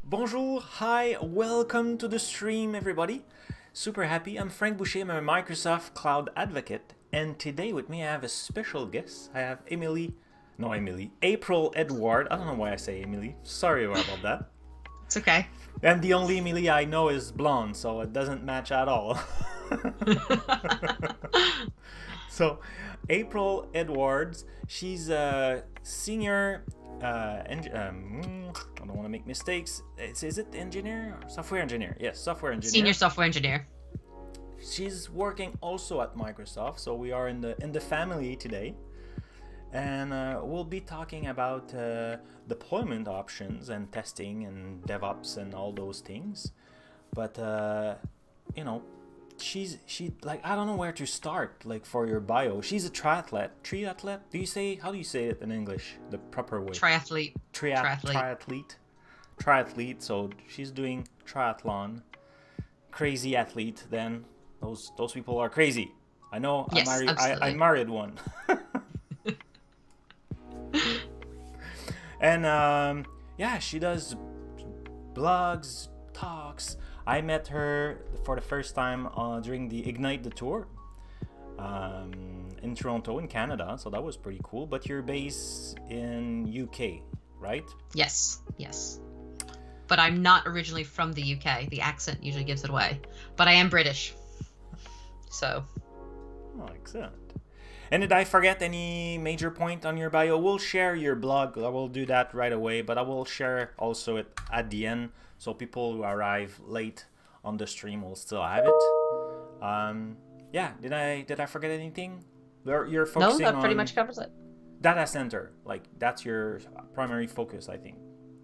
Bonjour, hi, welcome to the stream, everybody. Super happy. I'm Frank Boucher, I'm a Microsoft Cloud Advocate, and today with me I have a special guest. I have April Edward. I don't know why I say Emily. Sorry about that. It's okay. And the only Emily I know is blonde, so it doesn't match at all. So, April Edwards, she's a senior I don't want to make mistakes. Is it engineer or software engineer? Yes, software engineer. Senior software engineer. She's working also at Microsoft, so we are in the family today, and we'll be talking about deployment options and testing and DevOps and all those things. But she like, I don't know where to start, like, for your bio. She's a triathlete. How do you say it in English, the proper way? Triathlete. Triathlete. So she's doing triathlon. Crazy athlete. Then those people are crazy. I know. Yes, I married one. And she does blogs, talks. I met her for the first time during the Ignite the Tour in Toronto, in Canada. So that was pretty cool. But you're based in UK, right? Yes. But I'm not originally from the UK. The accent usually gives it away. But I am British. So. Oh, excellent. And did I forget any major point on your bio? We'll share your blog. I will do that right away. But I will share also it at the end, so people who arrive late on the stream will still have it. Did I forget anything? You're focusing No, that pretty on much covers it. data center. Like, that's your primary focus, I think,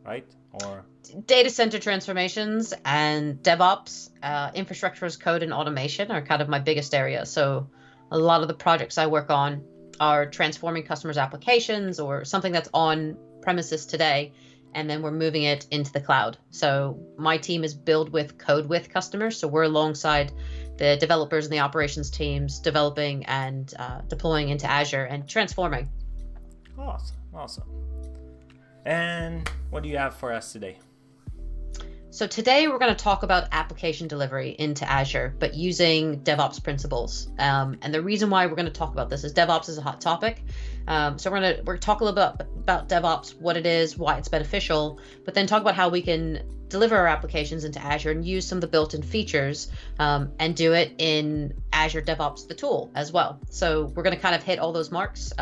right? Or data center transformations and DevOps, infrastructure as code and automation are kind of my biggest area. So a lot of the projects I work on are transforming customers' applications or something that's on premises today, and then we're moving it into the cloud. So my team is build with, code with customers. So we're alongside the developers and the operations teams developing and deploying into Azure and transforming. Awesome. And what do you have for us today? So today we're going to talk about application delivery into Azure, but using DevOps principles. And the reason why we're going to talk about this is DevOps is a hot topic. So we're going to talk a little bit about DevOps, what it is, why it's beneficial, but then talk about how we can deliver our applications into Azure and use some of the built-in features and do it in Azure DevOps, the tool, as well. So we're going to kind of hit all those marks.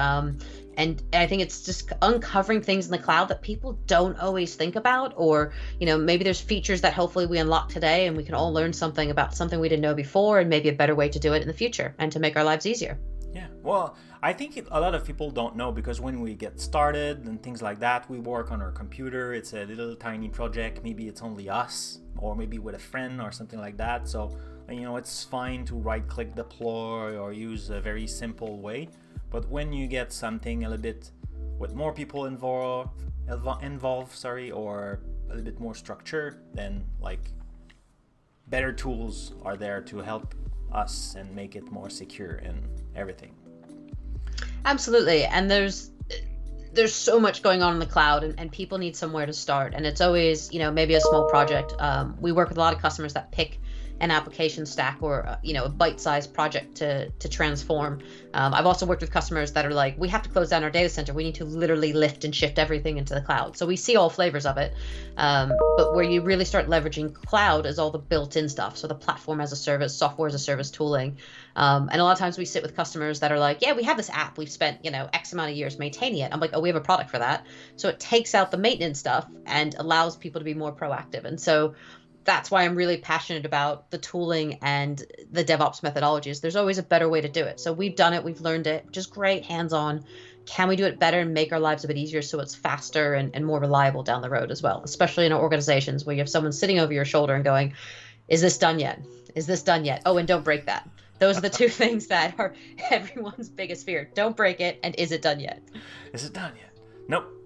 And I think it's just uncovering things in the cloud that people don't always think about, or, maybe there's features that hopefully we unlock today and we can all learn something about something we didn't know before, and maybe a better way to do it in the future and to make our lives easier. Yeah, well, I think a lot of people don't know, because when we get started and things like that, we work on our computer. It's a little tiny project. Maybe it's only us, or maybe with a friend or something like that. So, it's fine to right-click deploy or use a very simple way. But when you get something a little bit with more people involved, or a little bit more structure, then, like, better tools are there to help us and make it more secure and everything. Absolutely. And there's so much going on in the cloud, and people need somewhere to start. And it's always, maybe a small project. We work with a lot of customers that pick an application stack or a bite-sized project to transform. I've also worked with customers that are like, we have to close down our data center. We need to literally lift and shift everything into the cloud. So we see all flavors of it. But where you really start leveraging cloud is all the built-in stuff. So the platform as a service, software as a service tooling. And a lot of times we sit with customers that are like, yeah, we have this app. We've spent, X amount of years maintaining it. I'm like, oh, we have a product for that. So it takes out the maintenance stuff and allows people to be more proactive. And so that's why I'm really passionate about the tooling and the DevOps methodologies. There's always a better way to do it. So we've done it, we've learned it, which is great, hands-on. Can we do it better and make our lives a bit easier so it's faster and more reliable down the road as well, especially in our organizations where you have someone sitting over your shoulder and going, is this done yet? Is this done yet? Oh, and don't break that. Those are the two things that are everyone's biggest fear. Don't break it, and is it done yet? Is it done yet? Nope.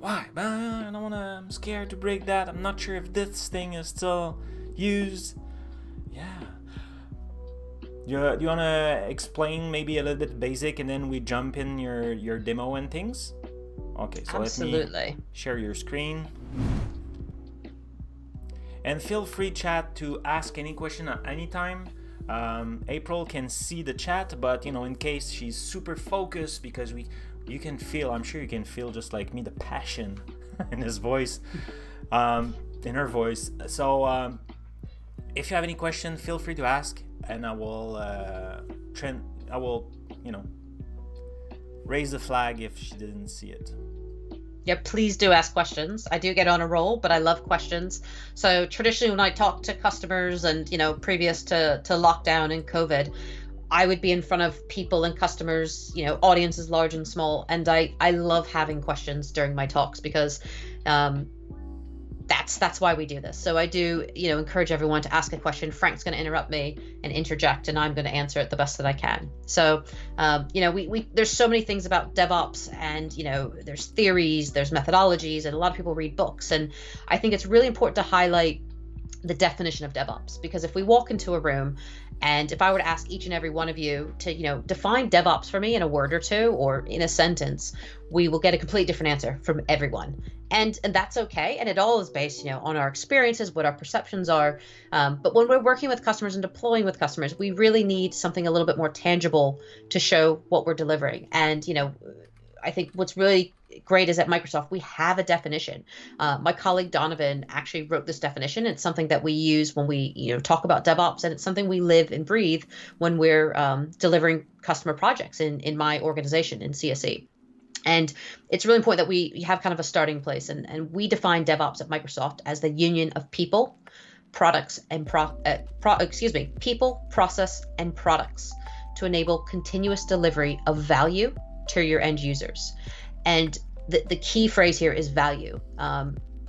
Why? I'm scared to break that. I'm not sure if this thing is still used. Yeah. Do you want to explain maybe a little bit basic, and then we jump in your demo and things? Okay, so Absolutely. Let me share your screen. And feel free, chat, to ask any question at any time. April can see the chat, but in case she's super focused, because you can feel, I'm sure you can feel just like me, the passion in his voice, in her voice. So if you have any question, feel free to ask, and I will raise the flag if she didn't see it. Yeah, please do ask questions. I do get on a roll, but I love questions. So traditionally, when I talk to customers and, previous to lockdown and COVID, I would be in front of people and customers, audiences large and small. And I love having questions during my talks because that's why we do this. So I do, encourage everyone to ask a question. Frank's going to interrupt me and interject, and I'm going to answer it the best that I can. So, we there's so many things about DevOps, and, there's theories, there's methodologies, and a lot of people read books. And I think it's really important to highlight the definition of DevOps, because if we walk into a room and if I were to ask each and every one of you to, define DevOps for me in a word or two or in a sentence, we will get a completely different answer from everyone. And that's okay. And it all is based, on our experiences, what our perceptions are. But when we're working with customers and deploying with customers, we really need something a little bit more tangible to show what we're delivering. And, I think what's really great is at Microsoft, we have a definition. My colleague Donovan actually wrote this definition. It's something that we use when we, talk about DevOps, and it's something we live and breathe when we're delivering customer projects in my organization in CSE. And it's really important that we have kind of a starting place. And we define DevOps at Microsoft as the union of people, products, and people, process, and products to enable continuous delivery of value to your end users. And the key phrase here is value.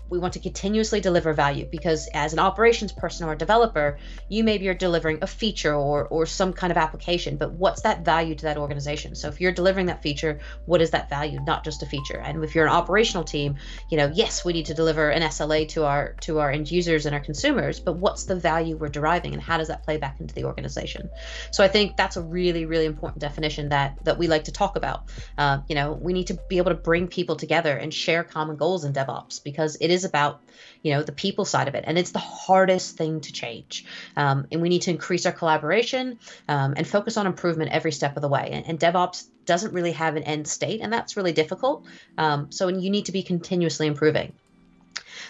We want to continuously deliver value, because as an operations person or a developer, you maybe are delivering a feature or some kind of application, but what's that value to that organization? So if you're delivering that feature, what is that value, not just a feature? And if you're an operational team, yes, we need to deliver an SLA to our end users and our consumers, but what's the value we're deriving, and how does that play back into the organization? So I think that's a really, really important definition that we like to talk about. We need to be able to bring people together and share common goals in DevOps, because it is about the people side of it, and it's the hardest thing to change, and we need to increase our collaboration and focus on improvement every step of the way, and DevOps doesn't really have an end state, and that's really difficult, so you need to be continuously improving.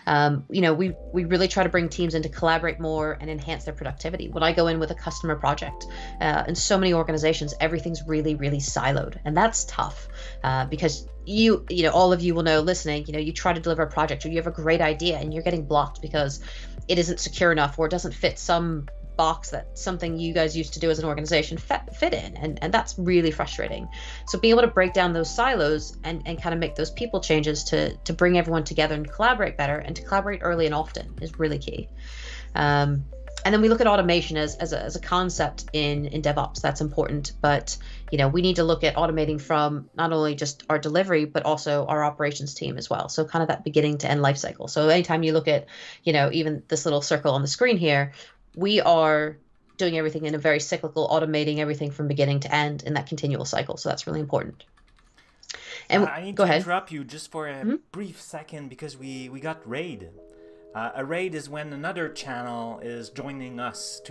We really try to bring teams in to collaborate more and enhance their productivity. When I go in with a customer project, in so many organizations, everything's really, really siloed, and that's tough because all of you will know listening, you try to deliver a project or you have a great idea and you're getting blocked because it isn't secure enough or it doesn't fit some box that something you guys used to do as an organization fit in, and that's really frustrating. So being able to break down those silos and kind of make those people changes to bring everyone together and collaborate better, and to collaborate early and often is really key. And then we look at automation as a concept in DevOps. That's important, but we need to look at automating from not only just our delivery, but also our operations team as well. So kind of that beginning to end life cycle. So anytime you look at even this little circle on the screen here, we are doing everything in a very cyclical, automating everything from beginning to end in that continual cycle. So that's really important. And I need go to ahead. interrupt you just for a brief second, because we got raid. A raid is when another channel is joining us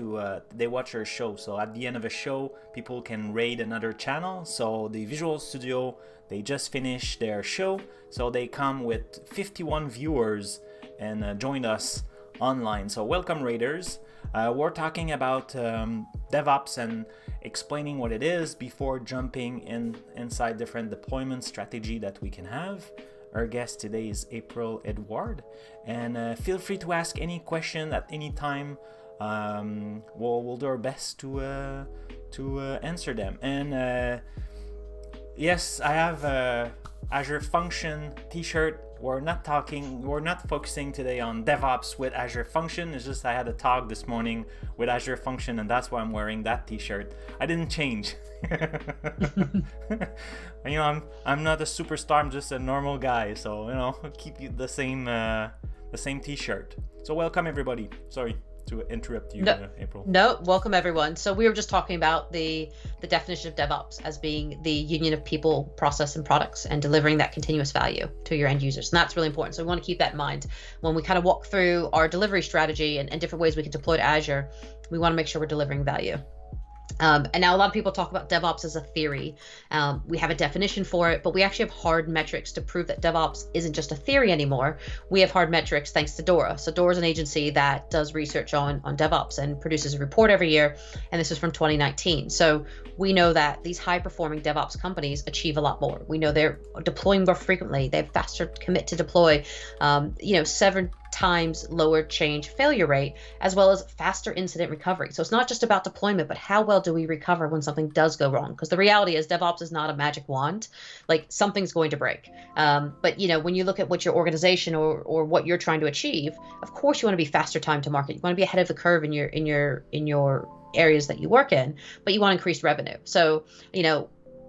they watch our show. So at the end of a show, people can raid another channel. So the Visual Studio, they just finished their show. So they come with 51 viewers and joined us online. So welcome, raiders. We're talking about DevOps and explaining what it is before jumping inside different deployment strategy that we can have. Our guest today is April Edward, and feel free to ask any question at any time. We'll do our best to answer them. And yes, I have a Azure Function t-shirt. We're not focusing today on DevOps with Azure Function. It's just I had a talk this morning with Azure Function, and that's why I'm wearing that t-shirt. I didn't change. I'm not a superstar. I'm just a normal guy. So keep the same t-shirt. So welcome everybody. Sorry, to interrupt you, No, April. no, welcome everyone. So we were just talking about the definition of DevOps as being the union of people, process, and products, and delivering that continuous value to your end users. And that's really important. So we want to keep that in mind when we kind of walk through our delivery strategy and different ways we can deploy to Azure. We want to make sure we're delivering value. And now a lot of people talk about DevOps as a theory. We have a definition for it, but we actually have hard metrics to prove that DevOps isn't just a theory anymore. We have hard metrics thanks to Dora. So Dora is an agency that does research on DevOps and produces a report every year. And this is from 2019. So we know that these high performing DevOps companies achieve a lot more. We know they're deploying more frequently. They have faster commit to deploy, 7 times lower change failure rate, as well as faster incident recovery. So it's not just about deployment, but how well do we recover when something does go wrong? Because the reality is DevOps is not a magic wand. Like, something's going to break. But when you look at what your organization or what you're trying to achieve, of course you want to be faster time to market. You want to be ahead of the curve in your areas that you work in, but you want increased revenue. So,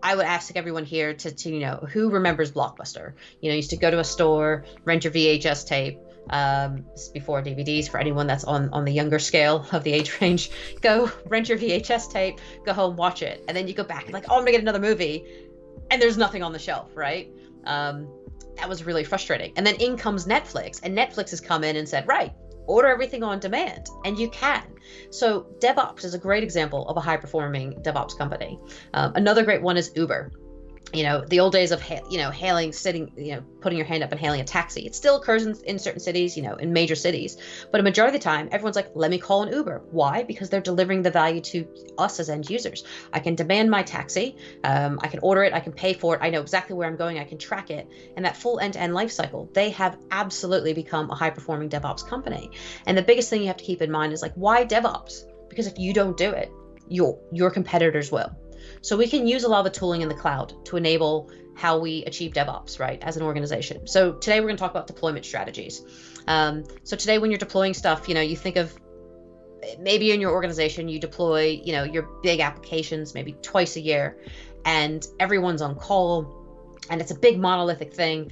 I would ask everyone here to who remembers Blockbuster? You used to go to a store, rent your VHS tape. This is before DVDs for anyone that's on the younger scale of the age range. Go rent your VHS tape, go home, watch it, and then you go back and like, oh, I'm gonna get another movie, and there's nothing on the shelf, right? That was really frustrating. And then in comes Netflix, and Netflix has come in and said, right, order everything on demand, and you can. So DevOps is a great example of a high-performing DevOps company. Another great one is Uber. The old days of hailing, sitting, putting your hand up and hailing a taxi. It still occurs in certain cities, in major cities, but a majority of the time, everyone's like, let me call an Uber. Why? Because they're delivering the value to us as end users. I can demand my taxi, I can order it, I can pay for it, I know exactly where I'm going, I can track it, and that full end-to-end life cycle. They have absolutely become a high-performing DevOps company. And the biggest thing you have to keep in mind is like, why DevOps? Because if you don't do it, your competitors will. So we can use a lot of the tooling in the cloud to enable how we achieve DevOps, right, as an organization. So today we're going to talk about deployment strategies. So today when you're deploying stuff, you think of maybe in your organization, you deploy, your big applications maybe twice a year, and everyone's on call, and it's a big monolithic thing.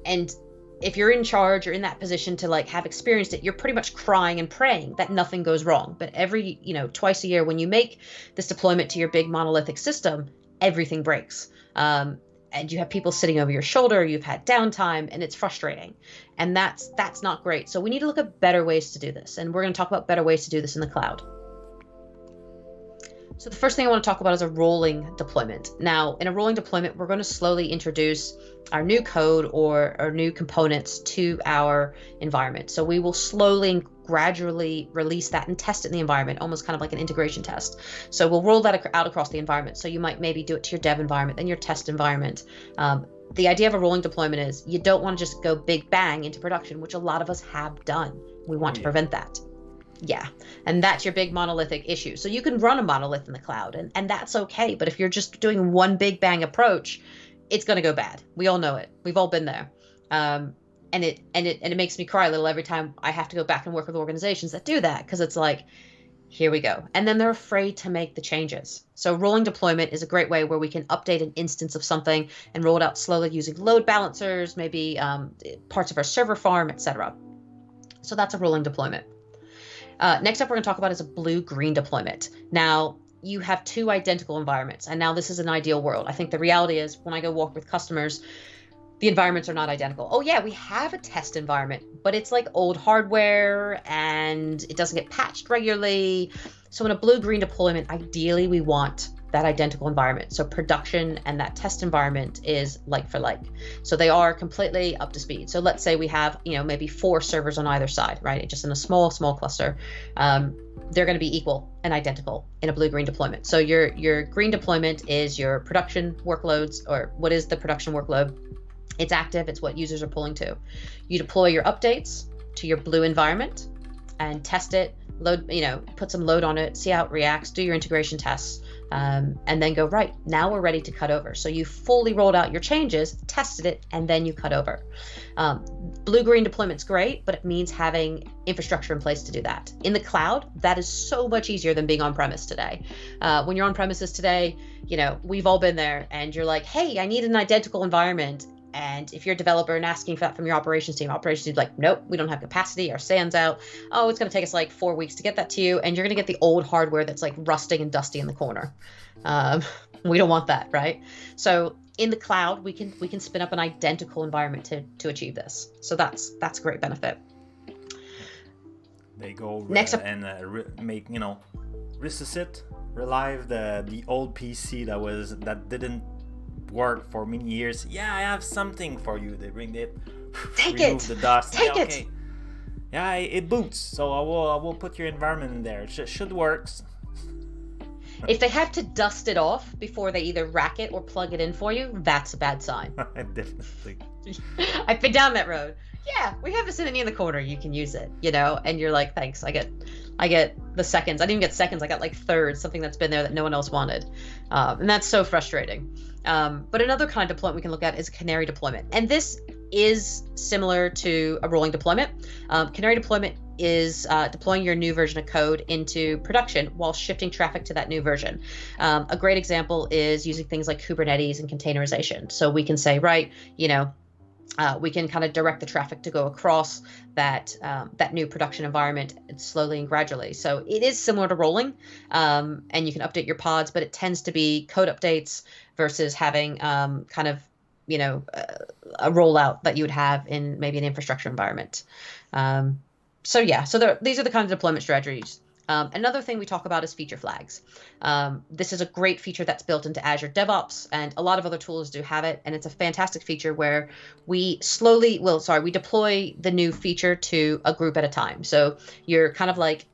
And if you're in charge or in that position to like have experienced it, you're pretty much crying and praying that nothing goes wrong. But every, twice a year, when you make this deployment to your big monolithic system, everything breaks. And you have people sitting over your shoulder, you've had downtime, and it's frustrating. And that's not great. So we need to look at better ways to do this. And we're going to talk about better ways to do this in the cloud. So the first thing I want to talk about is a rolling deployment. Now, in a rolling deployment, we're going to slowly introduce our new code or our new components to our environment. So we will slowly and gradually release that and test it in the environment, almost kind of like an integration test. So we'll roll that out across the environment. So you might maybe do it to your dev environment, then your test environment. The idea of a rolling deployment is you don't want to just go big bang into production, which a lot of us have done. We want to prevent that. Yeah, and that's your big monolithic issue. So you can run a monolith in the cloud, and that's okay. But if you're just doing one big bang approach, it's going to go bad. We all know it. We've all been there. And it makes me cry a little every time I have to go back and work with organizations that do that, because it's like, here we go. And then they're afraid to make the changes. So rolling deployment is a great way where we can update an instance of something and roll it out slowly using load balancers, maybe parts of our server farm, etc. So that's a rolling deployment. Next up, we're going to talk about is a blue-green deployment. Now, you have two identical environments, and now this is an ideal world. I think the reality is when I go walk with customers, the environments are not identical. Oh yeah, we have a test environment, but it's like old hardware and it doesn't get patched regularly. So in a blue-green deployment, ideally we want that identical environment. So production and that test environment is like for like. So they are completely up to speed. So let's say we have, maybe 4 servers on either side, right? Just in a small cluster. They're going to be equal and identical in a blue-green deployment. So your green deployment is your production workloads, or what is the production workload? It's active. It's what users are pulling to. You deploy your updates to your blue environment and test it, load, put some load on it, see how it reacts, do your integration tests. And then go, right, now we're ready to cut over. So you fully rolled out your changes, tested it, and then you cut over. Blue-green deployment's great, but it means having infrastructure in place to do that. In the cloud, that is so much easier than being on-premise today. When you're on premises today, we've all been there, and you're like, hey, I need an identical environment. And if you're a developer and asking for that from your operations team like, nope, we don't have capacity, our SAN's out. Oh, it's going to take us like 4 weeks to get that to you. And you're going to get the old hardware that's like rusting and dusty in the corner. We don't want that, right? So in the cloud, we can spin up an identical environment to achieve this. So that's a great benefit. They go next up, and make, resuscitate, relive the old PC that didn't work for many years. Yeah, I have something for you. They bring it, remove the dust. Take it. Yeah, it boots. So I will put your environment in there. It should work. If they have to dust it off before they either rack it or plug it in for you, that's a bad sign. Definitely. I've been down that road. Yeah, we have this in the corner. You can use it, and you're like, thanks. I get the seconds. I didn't even get seconds. I got like thirds, something that's been there that no one else wanted. And that's so frustrating. But another kind of deployment we can look at is a canary deployment. And this is similar to a rolling deployment. Canary deployment is deploying your new version of code into production while shifting traffic to that new version. A great example is using things like Kubernetes and containerization. So we can say, right, we can kind of direct the traffic to go across that new production environment slowly and gradually. So it is similar to rolling, and you can update your pods, but it tends to be code updates versus having kind of a rollout that you would have in maybe an infrastructure environment. So these are the kinds of deployment strategies. Another thing we talk about is feature flags. This is a great feature that's built into Azure DevOps, and a lot of other tools do have it. And it's a fantastic feature where we deploy the new feature to a group at a time. So you're kind of like,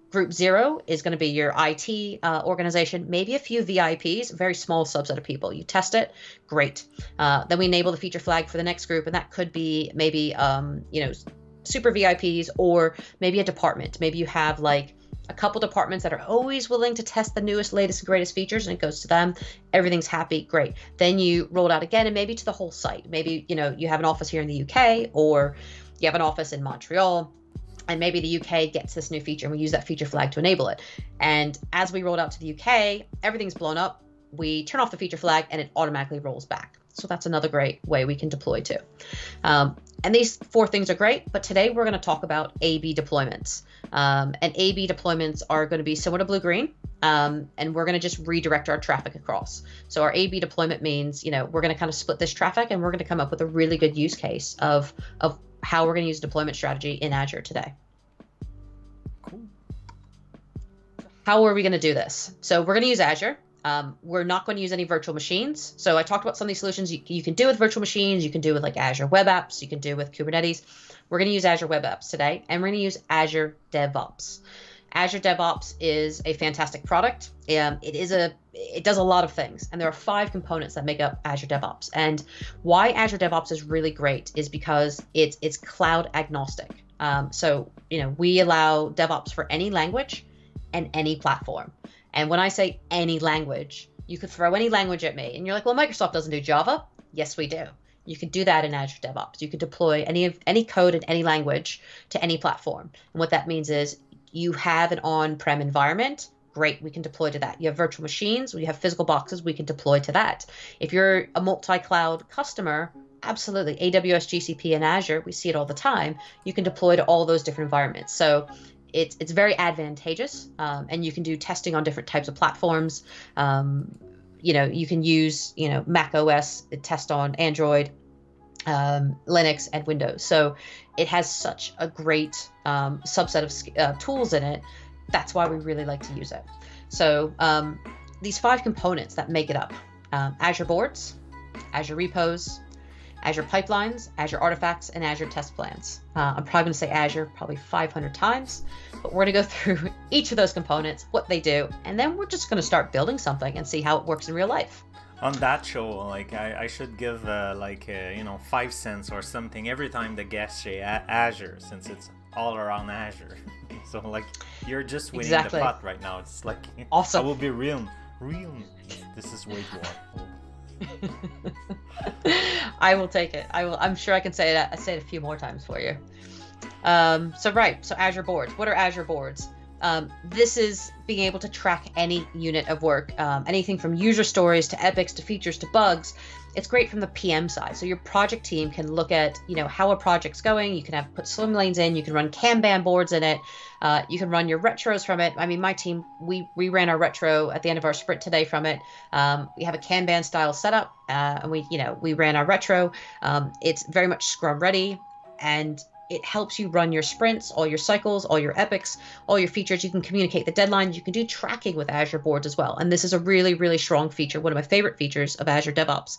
group 0 is going to be your IT organization, maybe a few VIPs, very small subset of people. You test it, great. Then we enable the feature flag for the next group, and that could be maybe, super VIPs, or maybe a department. Maybe you have like a couple departments that are always willing to test the newest, latest, and greatest features, and it goes to them. Everything's happy, great. Then you roll it out again, and maybe to the whole site. Maybe, you have an office here in the UK, or you have an office in Montreal, and maybe the UK gets this new feature, and we use that feature flag to enable it. And as we roll it out to the UK, everything's blown up. We turn off the feature flag, and it automatically rolls back. So that's another great way we can deploy too. And these 4 things are great, but today we're going to talk about A/B deployments. And A/B deployments are going to be similar to blue-green, and we're going to just redirect our traffic across. So our A/B deployment means, we're going to kind of split this traffic, and we're going to come up with a really good use case of how we're going to use deployment strategy in Azure today. Cool. How are we going to do this? So we're going to use Azure. We're not going to use any virtual machines. So I talked about some of these solutions you can do with virtual machines. You can do with like Azure Web Apps. You can do with Kubernetes. We're going to use Azure Web Apps today, and we're going to use Azure DevOps. Azure DevOps is a fantastic product. It does a lot of things, and there are 5 components that make up Azure DevOps. And why Azure DevOps is really great is because it's cloud agnostic. So we allow DevOps for any language and any platform. And when I say any language, you could throw any language at me, and you're like, well, Microsoft doesn't do Java. Yes, we do. You could do that in Azure DevOps. You could deploy any code in any language to any platform. And what that means is you have an on-prem environment. Great, we can deploy to that. You have virtual machines, you have physical boxes, we can deploy to that. If you're a multi-cloud customer, absolutely. AWS, GCP, and Azure, we see it all the time. You can deploy to all those different environments. So it's very advantageous, and you can do testing on different types of platforms. You can use Mac OS, test on Android, Linux, and Windows. So it has such a great subset of tools in it. That's why we really like to use it. So these 5 components that make it up: Azure Boards, Azure Repos, Azure Pipelines, Azure Artifacts, and Azure Test Plans. I'm probably going to say Azure probably 500 times, but we're going to go through each of those components, what they do, and then we're just going to start building something and see how it works in real life. On that show, like I should give 5 cents or something every time the guests say Azure, since it's all around Azure. So like you're just winning the pot right now. It's like awesome. I will be real. This is way too awful. I will take it. I'm sure I can say it a few more times for you. So Azure Boards. What are Azure Boards? This is being able to track any unit of work, anything from user stories to epics to features to bugs. it's great from the PM side. So your project team can look at, how a project's going. You can put swim lanes in. You can run Kanban boards in it. You can run your retros from it. I mean, my team, we ran our retro at the end of our sprint today from it. We have a Kanban style setup, and we ran our retro. It's very much Scrum ready, and it helps you run your sprints, all your cycles, all your epics, all your features. You can communicate the deadlines. You can do tracking with Azure boards as well. And this is a really, really strong feature, one of my favorite features of Azure DevOps.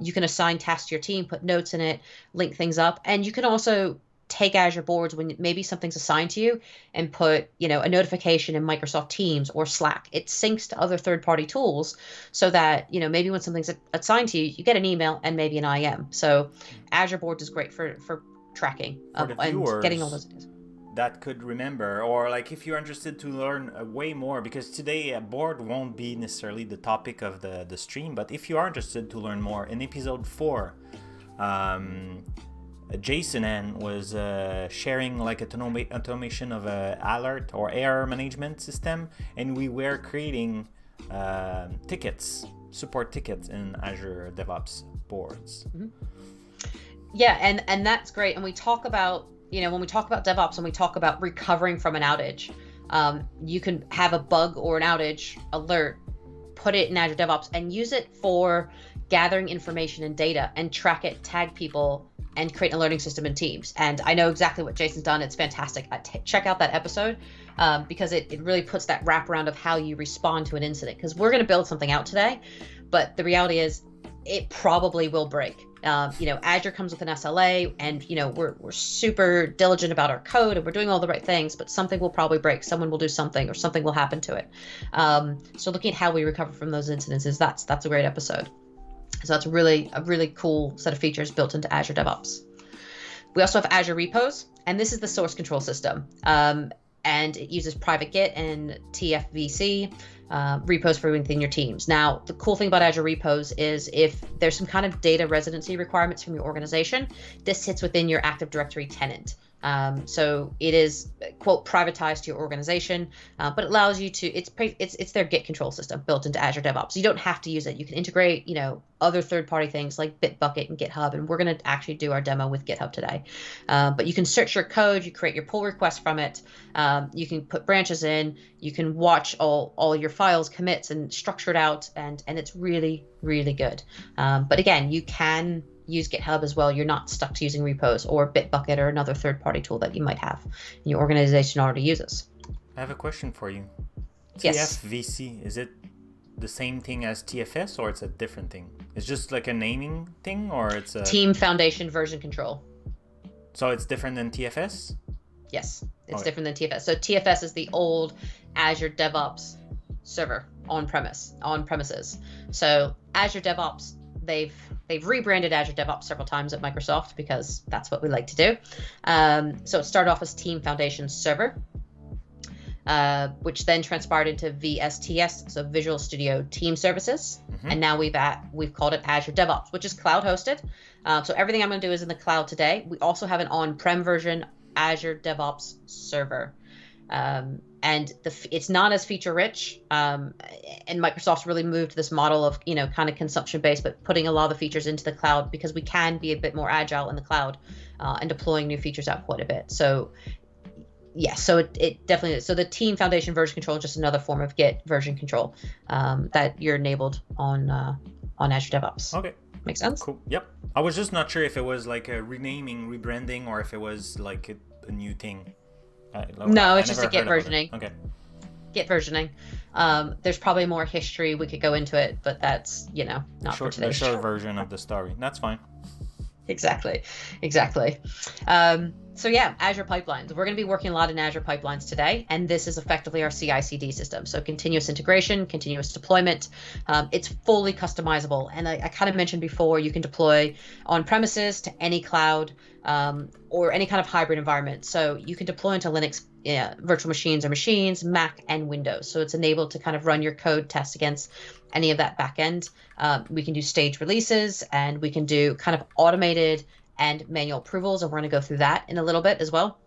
You can assign tasks to your team, put notes in it, link things up. And you can also take Azure boards when maybe something's assigned to you and put, a notification in Microsoft Teams or Slack. It syncs to other third-party tools so that, maybe when something's assigned to you, you get an email and maybe an IM. So Azure boards is great for tracking and getting all those ideas. That could remember, or like if you're interested to learn way more, because today a board won't be necessarily the topic of the stream, but if you are interested to learn more, in episode 4, Jason was sharing like automation of a alert or error management system, and we were creating support tickets in Azure DevOps boards. Mm-hmm. Yeah, and that's great. And we talk about, when we talk about DevOps and we talk about recovering from an outage, you can have a bug or an outage alert, put it in Azure DevOps and use it for gathering information and data and track it, tag people, and create an alerting system in Teams. And I know exactly what Jason's done. It's fantastic. Check out that episode because it really puts that wraparound of how you respond to an incident. Because we're going to build something out today, but the reality is it probably will break. Azure comes with an SLA, and we're super diligent about our code and we're doing all the right things, but something will probably break. Someone will do something, or something will happen to it. So looking at how we recover from those incidences, that's a great episode. So that's a really cool set of features built into Azure DevOps. We also have Azure Repos, and this is the source control system. And it uses private Git and TFVC repos for within your teams. Now, the cool thing about Azure Repos is if there's some kind of data residency requirements from your organization, this sits within your Active Directory tenant. So it is, quote, privatized to your organization, but it allows you to, it's their Git control system built into Azure DevOps. You don't have to use it. You can integrate, other third-party things like Bitbucket and GitHub, and we're going to actually do our demo with GitHub today. But you can search your code, you create your pull request from it, you can put branches in, you can watch all your files, commits, and structure it out, and it's really, really good. But again, you can use GitHub as well. You're not stuck to using repos or Bitbucket or another third-party tool that you might have and your organization already uses. I have a question for you. Yes. TFVC, is it the same thing as TFS, or it's a different thing? It's just like a naming thing, or it's a Team Foundation Version Control. So it's different than TFS? Yes, it's different than TFS. So TFS is the old Azure DevOps server on premises. So Azure DevOps, they've rebranded Azure DevOps several times at Microsoft because that's what we like to do. So it started off as Team Foundation Server, which then transpired into VSTS, so Visual Studio Team Services. Mm-hmm. And now we've called it Azure DevOps, which is cloud hosted. So everything I'm going to do is in the cloud today. We also have an on-prem version, Azure DevOps Server. And it's not as feature rich, and Microsoft's really moved this model of kind of consumption based, but putting a lot of the features into the cloud because we can be a bit more agile in the cloud and deploying new features out quite a bit. So yes, so it definitely is. So the Team Foundation version control is just another form of Git version control that you're enabled on Azure DevOps. Okay. Makes sense? Cool. Yep. I was just not sure if it was like a renaming, rebranding, or if it was like a new thing. No, it's just a Git versioning. Okay. Git versioning. There's probably more history we could go into it, but that's not for today. The short version of the story. That's fine. Exactly. So yeah, Azure pipelines. We're going to be working a lot in Azure pipelines today, and this is effectively our CI/CD system. So continuous integration, continuous deployment. It's fully customizable, and I kind of mentioned before, you can deploy on premises to any cloud or any kind of hybrid environment. So you can deploy into Linux virtual machines or machines, Mac and Windows. So it's enabled to kind of run your code test against any of that backend. We can do stage releases, and we can do kind of automated and manual approvals, and we're going to go through that in a little bit as well.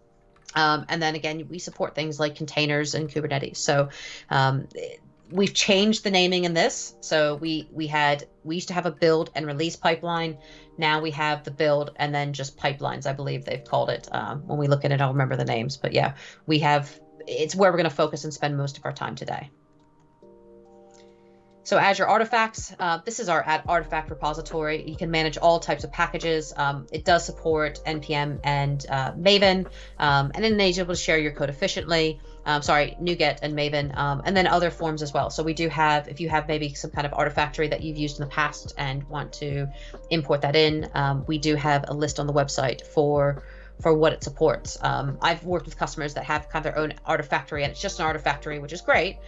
And then again, we support things like containers and Kubernetes. So we've changed the naming in this. So we used to have a build and release pipeline. Now we have the build and then just pipelines, I believe they've called it. When we look at it, I'll remember the names. But yeah, it's where we're going to focus and spend most of our time today. So Azure Artifacts, this is our artifact repository. You can manage all types of packages. It does support NPM and Maven, and then it's able to share your code efficiently. NuGet and Maven, and then other forms as well. So we do have, if you have maybe some kind of artifactory that you've used in the past and want to import that in, we do have a list on the website for what it supports. I've worked with customers that have kind of their own artifactory, and it's just an artifactory, which is great.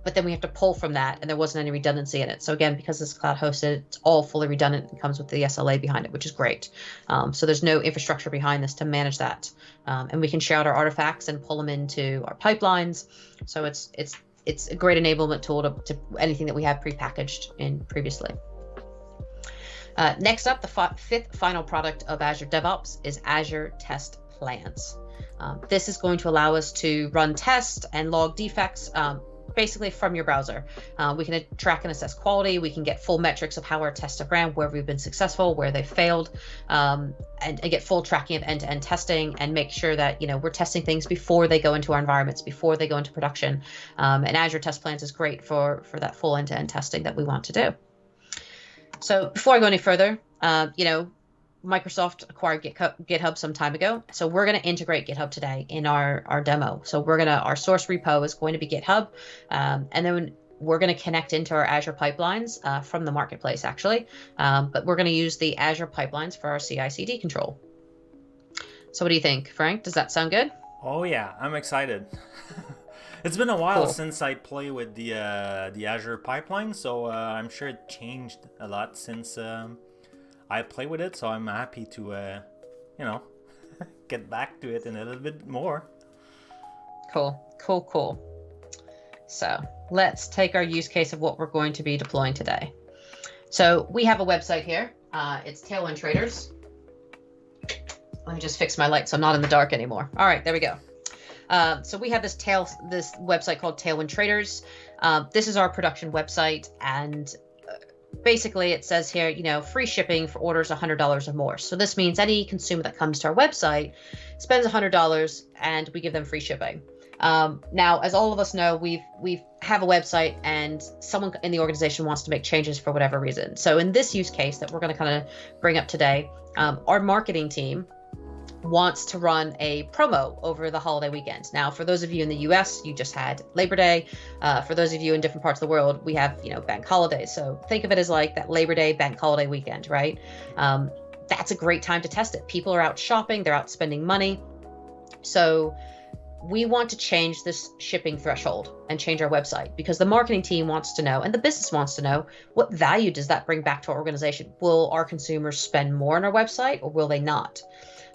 But then we have to pull from that, and there wasn't any redundancy in it. So again, because it's cloud hosted, it's all fully redundant and comes with the SLA behind it, which is great. So there's no infrastructure behind this to manage that. And we can share out our artifacts and pull them into our pipelines. So it's a great enablement tool to anything that we have prepackaged in previously. Next up, the fifth final product of Azure DevOps is Azure Test Plans. This is going to allow us to run tests and log defects basically from your browser. We can track and assess quality. We can get full metrics of how our tests have ran, where we've been successful, where they failed, and get full tracking of end-to-end testing and make sure that we're testing things before they go into our environments, before they go into production. And Azure Test Plans is great for that full end-to-end testing that we want to do. So before I go any further, Microsoft acquired GitHub some time ago. So we're going to integrate GitHub today in our demo. So our source repo is going to be GitHub. And then we're going to connect into our Azure pipelines from the marketplace, actually. But we're going to use the Azure pipelines for our CI/CD control. So what do you think, Frank? Does that sound good? Oh, yeah. I'm excited. It's been a while Cool. since I play with the Azure pipeline, so I'm sure it changed a lot since I play with it. So I'm happy to, get back to it in a little bit more. Cool. So let's take our use case of what we're going to be deploying today. So we have a website here. It's Tailwind Traders. Let me just fix my light so I'm not in the dark anymore. All right, there we go. So we have this website called Tailwind Traders. This is our production website, and basically it says here, free shipping for orders $100 or more. So this means any consumer that comes to our website spends $100 and we give them free shipping. Now, as all of us know, we have a website and someone in the organization wants to make changes for whatever reason. So in this use case that we're going to kind of bring up today, our marketing team wants to run a promo over the holiday weekend. Now, for those of you in the US, you just had Labor Day. For those of you in different parts of the world, we have, bank holidays. So think of it as like that Labor Day bank holiday weekend, right? That's a great time to test it. People are out shopping, they're out spending money. So we want to change this shipping threshold and change our website because the marketing team wants to know and the business wants to know, what value does that bring back to our organization? Will our consumers spend more on our website or will they not?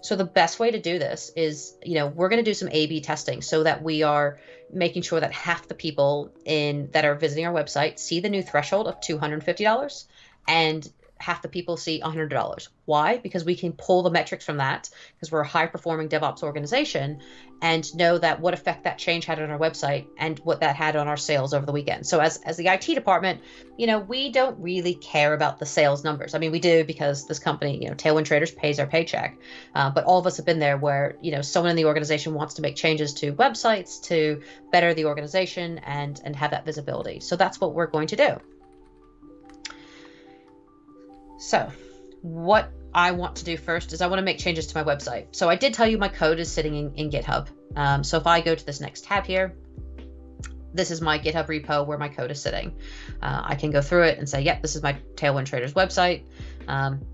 So the best way to do this is, we're going to do some A/B testing so that we are making sure that half the people that are visiting our website see the new threshold of $250 and half the people see $100. Why? Because we can pull the metrics from that because we're a high performing DevOps organization and know that what effect that change had on our website and what that had on our sales over the weekend. So as the IT department, we don't really care about the sales numbers. I mean, we do because this company, Tailwind Traders pays our paycheck. But all of us have been there where, someone in the organization wants to make changes to websites to better the organization and have that visibility. So that's what we're going to do. So what I want to do first is I want to make changes to my website. So I did tell you my code is sitting in GitHub. So if I go to this next tab here, this is my GitHub repo where my code is sitting. I can go through it and say, yep, this is my Tailwind Traders website.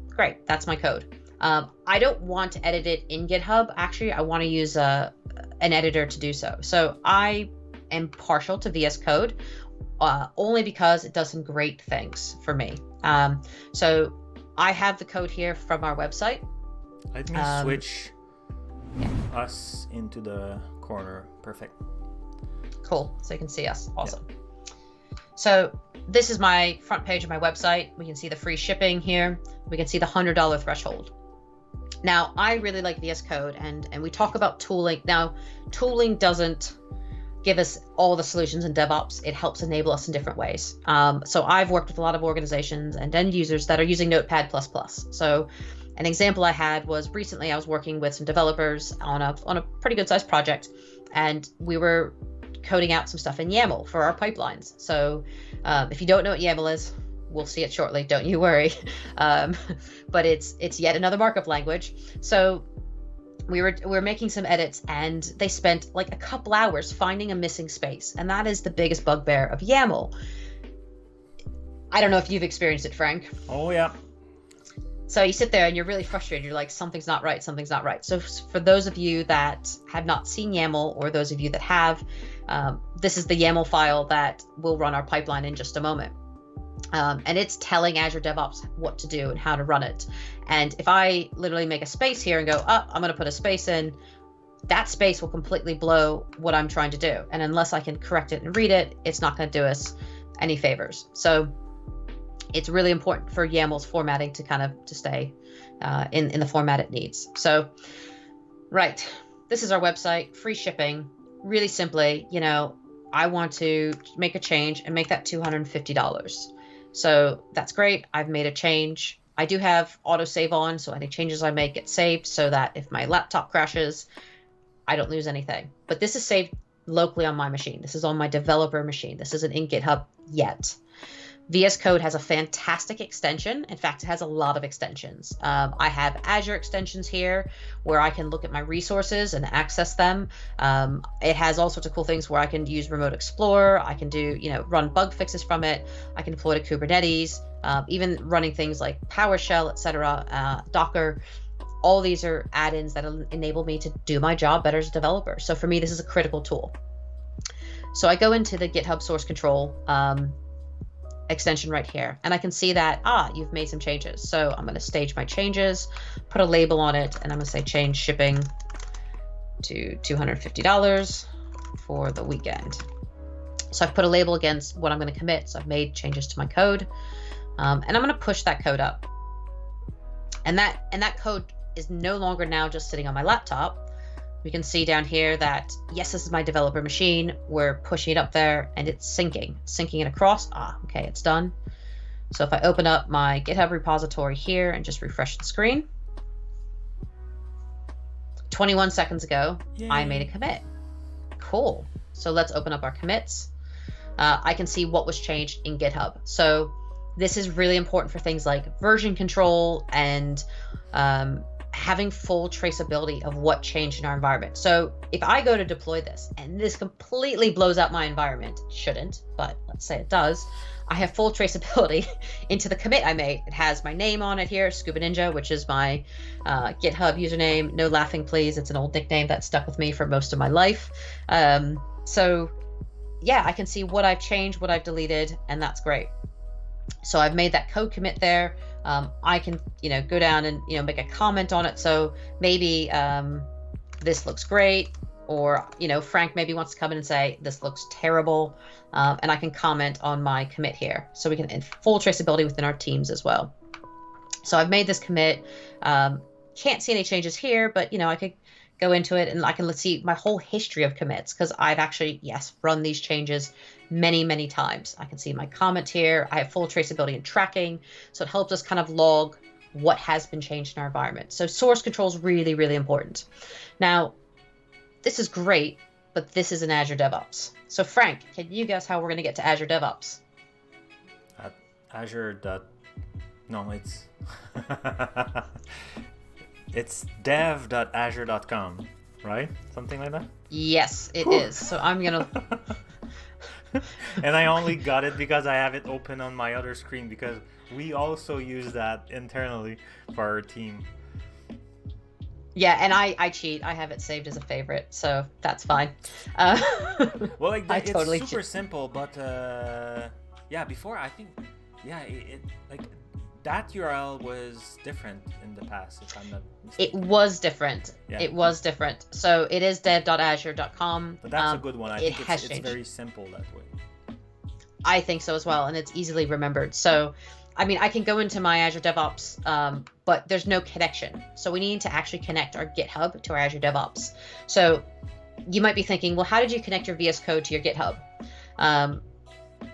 Great, that's my code. I don't want to edit it in GitHub. Actually, I want to use an editor to do so. So I am partial to VS Code only because it does some great things for me. So I have the code here from our website. Let me switch us into the corner. Perfect. Cool. So you can see us. Awesome. Yeah. So this is my front page of my website. We can see the free shipping here. We can see the $100 threshold. Now, I really like VS Code and we talk about tooling. Now, tooling doesn't give us all the solutions in DevOps. It helps enable us in different ways. So I've worked with a lot of organizations and end users that are using Notepad++. So an example I had was recently I was working with some developers on a pretty good sized project, and we were coding out some stuff in YAML for our pipelines. So if you don't know what YAML is, we'll see it shortly, don't you worry. But it's yet another markup language. So we were making some edits, and they spent like a couple hours finding a missing space, and that is the biggest bugbear of YAML. I don't know if you've experienced it, Frank. Oh yeah. So you sit there and you're really frustrated. You're like, something's not right, something's not right. So for those of you that have not seen YAML, or those of you that have, this is the YAML file that will run our pipeline in just a moment. And it's telling Azure DevOps what to do and how to run it. And if I literally make a space here and go, I'm going to put a space in, that space will completely blow what I'm trying to do. And unless I can correct it and read it, it's not going to do us any favors. So it's really important for YAML's formatting to kind of to stay in the format it needs. So, right, this is our website, free shipping. Really simply, I want to make a change and make that $250. So that's great. I've made a change. I do have autosave on, so any changes I make get saved so that if my laptop crashes, I don't lose anything. But this is saved locally on my machine. This is on my developer machine. This isn't in GitHub yet. VS Code has a fantastic extension. In fact, it has a lot of extensions. I have Azure extensions here where I can look at my resources and access them. It has all sorts of cool things where I can use Remote Explorer. I can do, run bug fixes from it. I can deploy to Kubernetes, even running things like PowerShell, etc., Docker. All these are add-ins that enable me to do my job better as a developer. So for me, this is a critical tool. So I go into the GitHub source control extension right here, and I can see that you've made some changes. So I'm going to stage my changes, put a label on it, and I'm going to say change shipping to $250 for the weekend. So I've put a label against what I'm going to commit. So I've made changes to my code, and I'm going to push that code up, and that code is no longer now just sitting on my laptop. We can see down here that, yes, this is my developer machine. We're pushing it up there, and it's syncing it across. Okay, it's done. So if I open up my GitHub repository here and just refresh the screen, 21 seconds ago, Yay. I made a commit. Cool. So let's open up our commits. I can see what was changed in GitHub. So this is really important for things like version control and having full traceability of what changed in our environment. So if I go to deploy this and this completely blows out my environment, it shouldn't, but let's say it does, I have full traceability into the commit I made. It has my name on it here, Scuba Ninja, which is my GitHub username. No laughing, please. It's an old nickname that stuck with me for most of my life. So yeah, I can see what I've changed, what I've deleted, and that's great. So I've made that code commit there. I can, go down and, make a comment on it. So maybe this looks great, or, Frank maybe wants to come in and say, this looks terrible. And I can comment on my commit here. So we can full traceability within our teams as well. So I've made this commit. Can't see any changes here, but, I could go into it and I can see my whole history of commits, because I've actually, run these changes many, many times. I can see my comment here. I have full traceability and tracking. So it helps us kind of log what has been changed in our environment. So source control is really, really important. Now, this is great, but this is in Azure DevOps. So Frank, can you guess how we're going to get to Azure DevOps? It's dev.azure.com, right? Something like that? Yes, it is. So I'm going to... And I only got it because I have it open on my other screen, because we also use that internally for our team. Yeah, and I cheat. I have it saved as a favorite, so that's fine. Well, it's totally super simple, but before I think, it that URL was different in the past, if I'm not mistaken. It was different. Yeah. It was different. So it is dev.azure.com. But that's a good one. I think it's very simple that way. I think so as well, and it's easily remembered. So, I mean, I can go into my Azure DevOps, but there's no connection. So we need to actually connect our GitHub to our Azure DevOps. So you might be thinking, well, how did you connect your VS Code to your GitHub?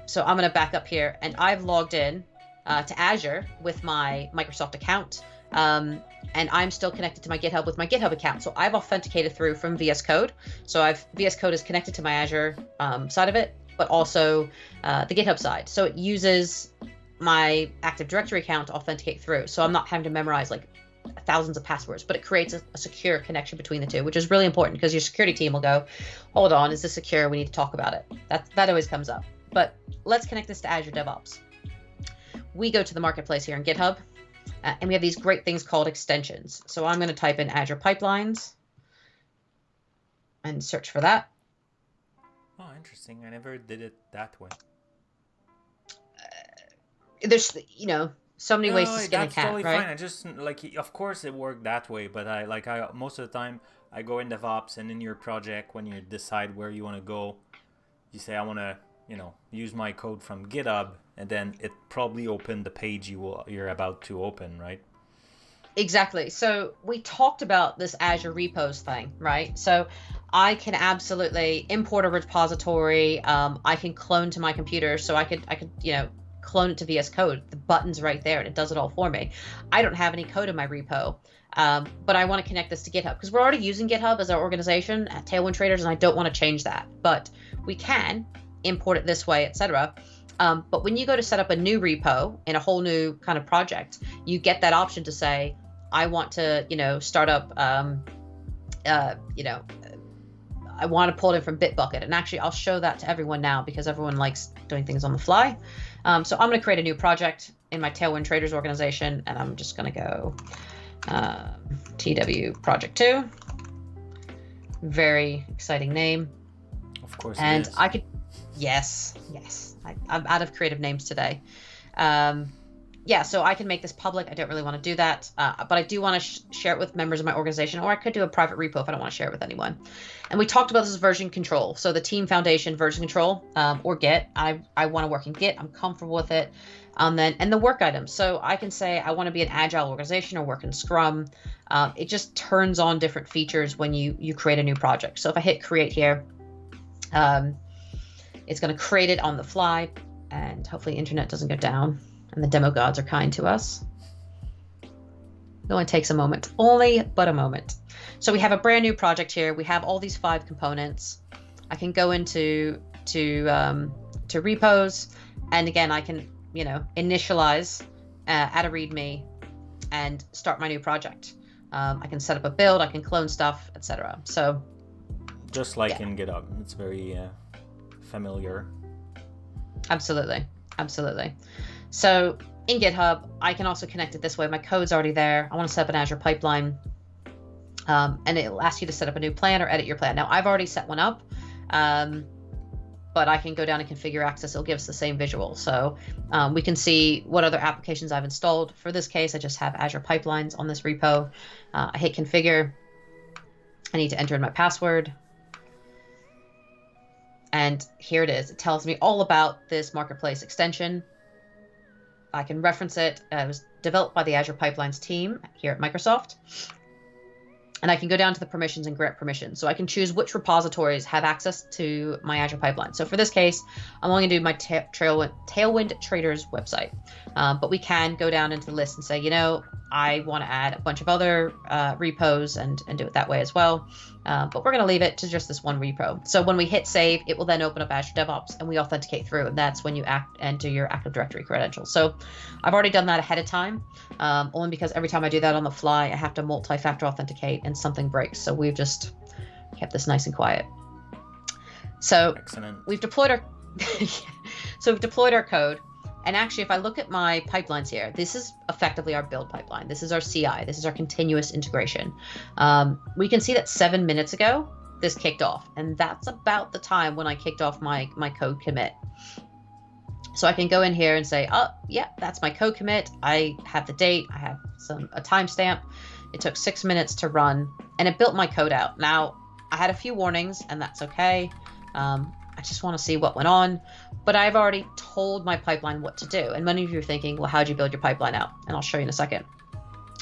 So I'm going to back up here, and I've logged in to Azure with my Microsoft account, and I'm still connected to my GitHub with my GitHub account. So I've authenticated through from VS Code. So VS Code is connected to my Azure side of it, but also the GitHub side. So it uses my Active Directory account to authenticate through. So I'm not having to memorize like thousands of passwords, but it creates a secure connection between the two, which is really important because your security team will go, hold on, is this secure? We need to talk about it. That always comes up. But let's connect this to Azure DevOps. We go to the marketplace here in GitHub, and we have these great things called extensions. So I'm going to type in Azure Pipelines and search for that. Oh, interesting. I never did it that way. There's, so many ways to skin a cat, totally right? Fine. I just of course it worked that way, but I most of the time I go in DevOps, and in your project when you decide where you want to go, you say I want to use my code from GitHub, and then it probably opened the page you're about to open, right? Exactly. So we talked about this Azure repos thing, right? So I can absolutely import a repository. I can clone to my computer, so I could clone it to VS Code. The button's right there, and it does it all for me. I don't have any code in my repo, but I want to connect this to GitHub because we're already using GitHub as our organization at Tailwind Traders, and I don't want to change that. But we can import it this way, etc. But when you go to set up a new repo in a whole new kind of project, you get that option to say, I want to, start up, I want to pull it in from Bitbucket. And actually, I'll show that to everyone now because everyone likes doing things on the fly. So I'm going to create a new project in my Tailwind Traders organization, and I'm just going to go TW Project 2. Very exciting name. Of course. And it is. I could, yes. I'm out of creative names today. So I can make this public. I don't really want to do that, but I do want to share it with members of my organization, or I could do a private repo if I don't want to share it with anyone. And we talked about this version control. So the team foundation version control, or Git. I want to work in Git. I'm comfortable with it. And the work items. So I can say I want to be an agile organization or work in Scrum. It just turns on different features when you create a new project. So if I hit create here, it's going to create it on the fly, and hopefully internet doesn't go down and the demo gods are kind to us. It only takes a moment, but a moment. So we have a brand new project here. We have all these 5 components. I can go into to repos, and again, I can initialize, add a README, and start my new project. I can set up a build, I can clone stuff, etc. So just like in GitHub, it's very familiar. Absolutely. So in GitHub, I can also connect it this way. My code's already there. I want to set up an Azure pipeline, and it'll ask you to set up a new plan or edit your plan. Now, I've already set one up, but I can go down and configure access. It'll give us the same visual. So we can see what other applications I've installed. For this case, I just have Azure pipelines on this repo. I hit configure. I need to enter in my password. And here it is. It tells me all about this marketplace extension. I can reference it. It was developed by the Azure Pipelines team here at Microsoft. And I can go down to the permissions and grant permissions. So I can choose which repositories have access to my Azure pipeline. So for this case, I'm only going to do my Tailwind Traders website. But we can go down into the list and say, I want to add a bunch of other repos and do it that way as well. But we're going to leave it to just this one repo. So when we hit save, it will then open up Azure DevOps and we authenticate through. And that's when you enter your Active Directory credentials. So I've already done that ahead of time, only because every time I do that on the fly, I have to multi-factor authenticate and something breaks. So we've just kept this nice and quiet. So excellent. We've deployed our code. And actually, if I look at my pipelines here, this is effectively our build pipeline. This is our CI. This is our continuous integration. We can see that 7 minutes ago, this kicked off. And that's about the time when I kicked off my code commit. So I can go in here and say, oh, yeah, that's my code commit. I have the date. I have a timestamp. It took 6 minutes to run, and it built my code out. Now, I had a few warnings, and that's okay. I just want to see what went on, but I've already told my pipeline what to do. And many of you are thinking, well, how'd you build your pipeline out? And I'll show you in a second.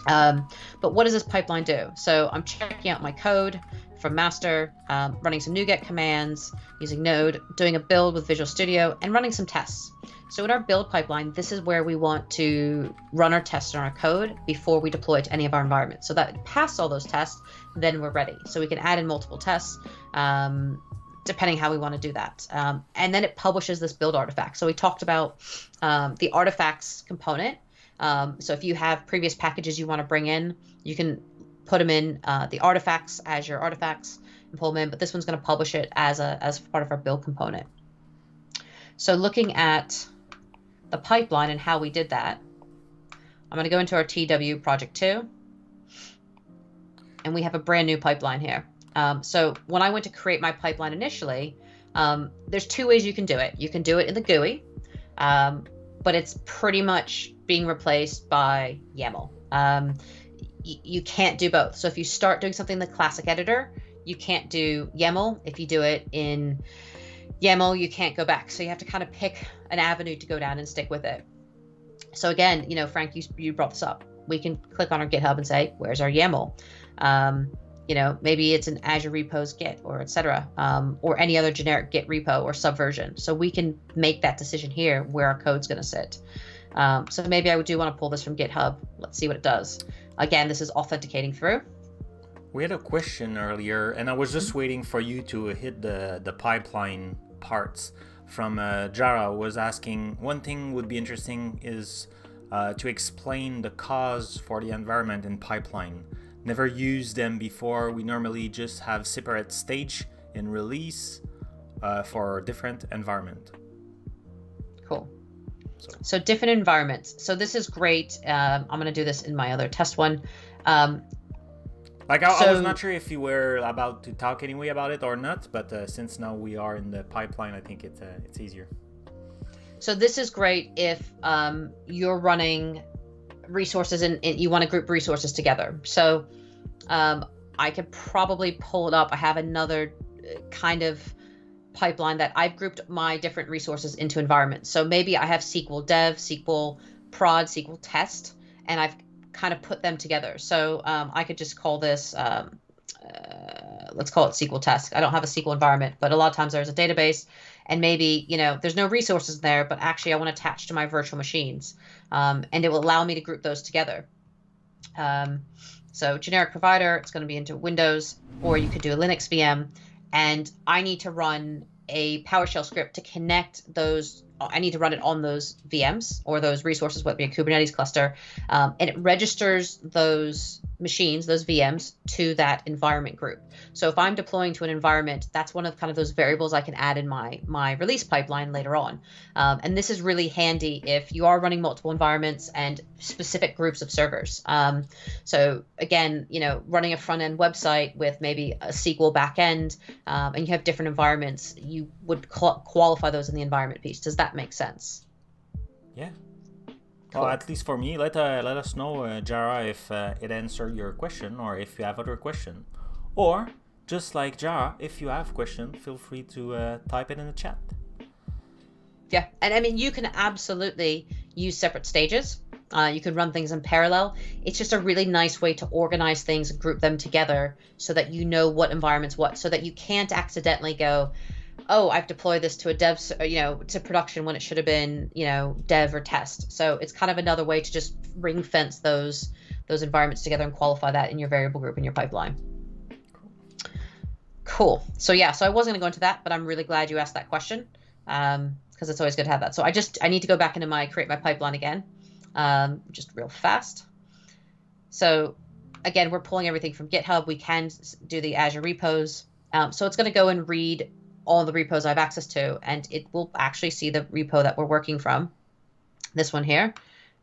But what does this pipeline do? So I'm checking out my code. from master, running some NuGet commands, using Node, doing a build with Visual Studio, and running some tests. So in our build pipeline, this is where we want to run our tests on our code before we deploy it to any of our environments. So that past all those tests, then we're ready. So we can add in multiple tests, depending how we want to do that. And then it publishes this build artifact. So we talked about the artifacts component. So if you have previous packages you want to bring in, you can put them in the artifacts, Azure artifacts, and pull them in. But this one's going to publish it as part of our build component. So looking at the pipeline and how we did that, I'm going to go into our TW project 2, and we have a brand new pipeline here. So when I went to create my pipeline initially, there's two ways you can do it. You can do it in the GUI, but it's pretty much being replaced by YAML. You can't do both. So if you start doing something in the classic editor, you can't do YAML. If you do it in YAML, you can't go back. So you have to kind of pick an avenue to go down and stick with it. So again, Frank, you brought this up. We can click on our GitHub and say, where's our YAML? Maybe it's an Azure repos Git or etc. Or any other generic Git repo or subversion. So we can make that decision here where our code's going to sit. So maybe I do want to pull this from GitHub. Let's see what it does. Again, this is authenticating through. We had a question earlier, and I was just waiting for you to hit the pipeline parts. From Jara was asking, one thing would be interesting is to explain the cause for the environment in pipeline. Never used them before. We normally just have separate stage in release for different environment. Cool. So different environments. So this is great. I'm going to do this in my other test one. I was not sure if you were about to talk anyway about it or not, but since now we are in the pipeline, I think it's easier. So this is great if you're running resources and you want to group resources together. So I could probably pull it up. I have another kind of pipeline that I've grouped my different resources into environments. So maybe I have SQL Dev, SQL Prod, SQL Test, and I've kind of put them together. So I could just call this, let's call it SQL Test. I don't have a SQL environment, but a lot of times there's a database and maybe, there's no resources there, but actually I want to attach to my virtual machines. And it will allow me to group those together. So generic provider, it's going to be into Windows, or you could do a Linux VM. And I need to run a PowerShell script to connect those. I need to run it on those VMs or those resources, whether it be a Kubernetes cluster, and it registers those machines, those VMs, to that environment group. So if I'm deploying to an environment, that's one of kind of those variables I can add in my release pipeline later on. And this is really handy if you are running multiple environments and specific groups of servers. So again, running a front-end website with maybe a SQL backend, and you have different environments, you would qualify those in the environment piece. Does that make sense? Yeah. Cool. Well, at least for me, let us know, Jara, if it answered your question or if you have other question. Or, just like Jara, if you have question, feel free to type it in the chat. Yeah, and I mean, you can absolutely use separate stages. You can run things in parallel. It's just a really nice way to organize things and group them together so that you know what environment's what, so that you can't accidentally go, oh, I've deployed this to a dev, to production when it should have been, dev or test. So it's kind of another way to just ring fence those environments together and qualify that in your variable group in your pipeline. Cool. So yeah, so I wasn't going to go into that, but I'm really glad you asked that question because it's always good to have that. So I need to go back into create my pipeline again, just real fast. So again, we're pulling everything from GitHub. We can do the Azure repos. So it's going to go and read all the repos I have access to, and it will actually see the repo that we're working from, this one here.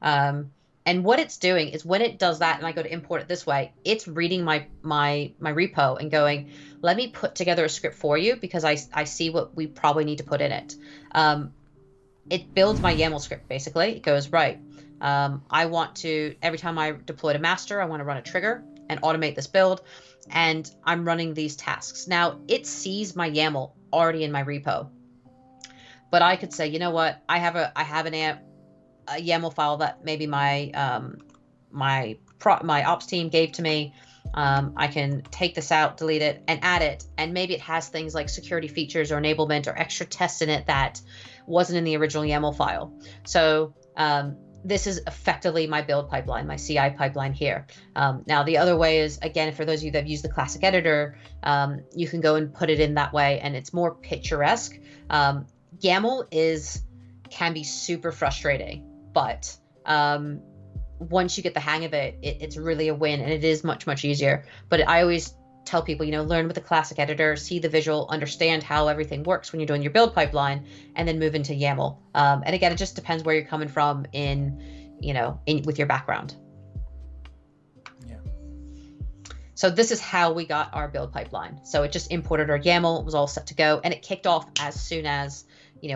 And what it's doing is when it does that and I go to import it this way, it's reading my repo and going, let me put together a script for you because I see what we probably need to put in it. It builds my YAML script, basically. It goes, right, I want to, every time I deploy to master, I want to run a trigger and automate this build. And I'm running these tasks. Now, it sees my YAML already in my repo. But I could say, you know what, I have a YAML file that maybe my ops team gave to me. I can take this out, delete it, and add it. And maybe it has things like security features or enablement or extra tests in it that wasn't in the original YAML file. So this is effectively my build pipeline, my CI pipeline here. Now, the other way is, again, for those of you that have used the classic editor, you can go and put it in that way, and it's more picturesque. YAML can be super frustrating, but once you get the hang of it, it's really a win, and it is much, much easier. But I always tell people, learn with the classic editor, see the visual, understand how everything works when you're doing your build pipeline, and then move into YAML. And again, it just depends where you're coming from with your background. Yeah. So this is how we got our build pipeline. So it just imported our YAML, it was all set to go, and it kicked off as soon as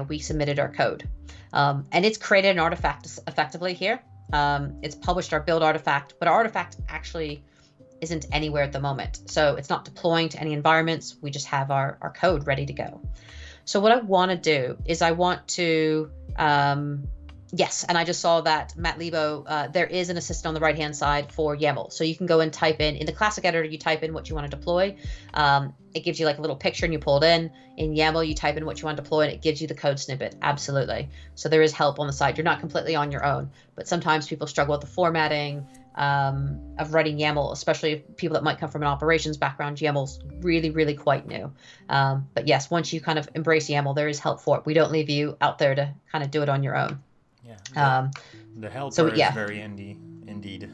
we submitted our code. And it's created an artifact effectively here. It's published our build artifact, but our artifact actually isn't anywhere at the moment. So it's not deploying to any environments. We just have our code ready to go. So what I want to do is I want to, yes, and I just saw that Matt Lebo, there is an assistant on the right-hand side for YAML. So you can go and type in the classic editor, you type in what you want to deploy. It gives you like a little picture and you pull it in. In YAML, you type in what you want to deploy and it gives you the code snippet. Absolutely. So there is help on the side. You're not completely on your own, but sometimes people struggle with the formatting of writing YAML, especially people that might come from an operations background. YAML's really, really quite new. But yes, once you kind of embrace YAML, there is help for it. We don't leave you out there to kind of do it on your own. Yeah. The helper is very handy indeed.